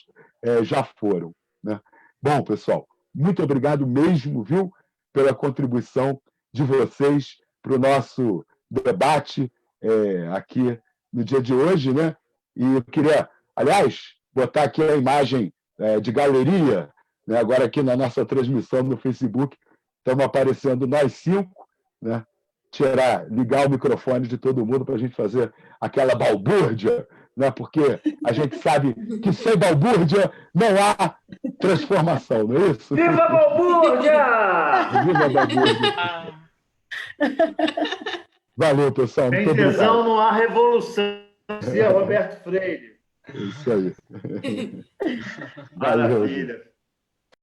já foram, né? Bom, pessoal, muito obrigado mesmo, viu, pela contribuição de vocês para o nosso debate aqui no dia de hoje, né? E eu queria, aliás, botar aqui a imagem de galeria, né? Agora aqui na nossa transmissão no Facebook, estamos aparecendo nós 5, né? Ligar o microfone de todo mundo para a gente fazer aquela balbúrdia, né? Porque a gente sabe que sem balbúrdia não há transformação, não é isso? Viva a balbúrdia! Viva a balbúrdia! Valeu, pessoal. Sem Muito tesão obrigado. não há revolução, dizia Roberto Freire. É isso aí. Valeu. Maravilha.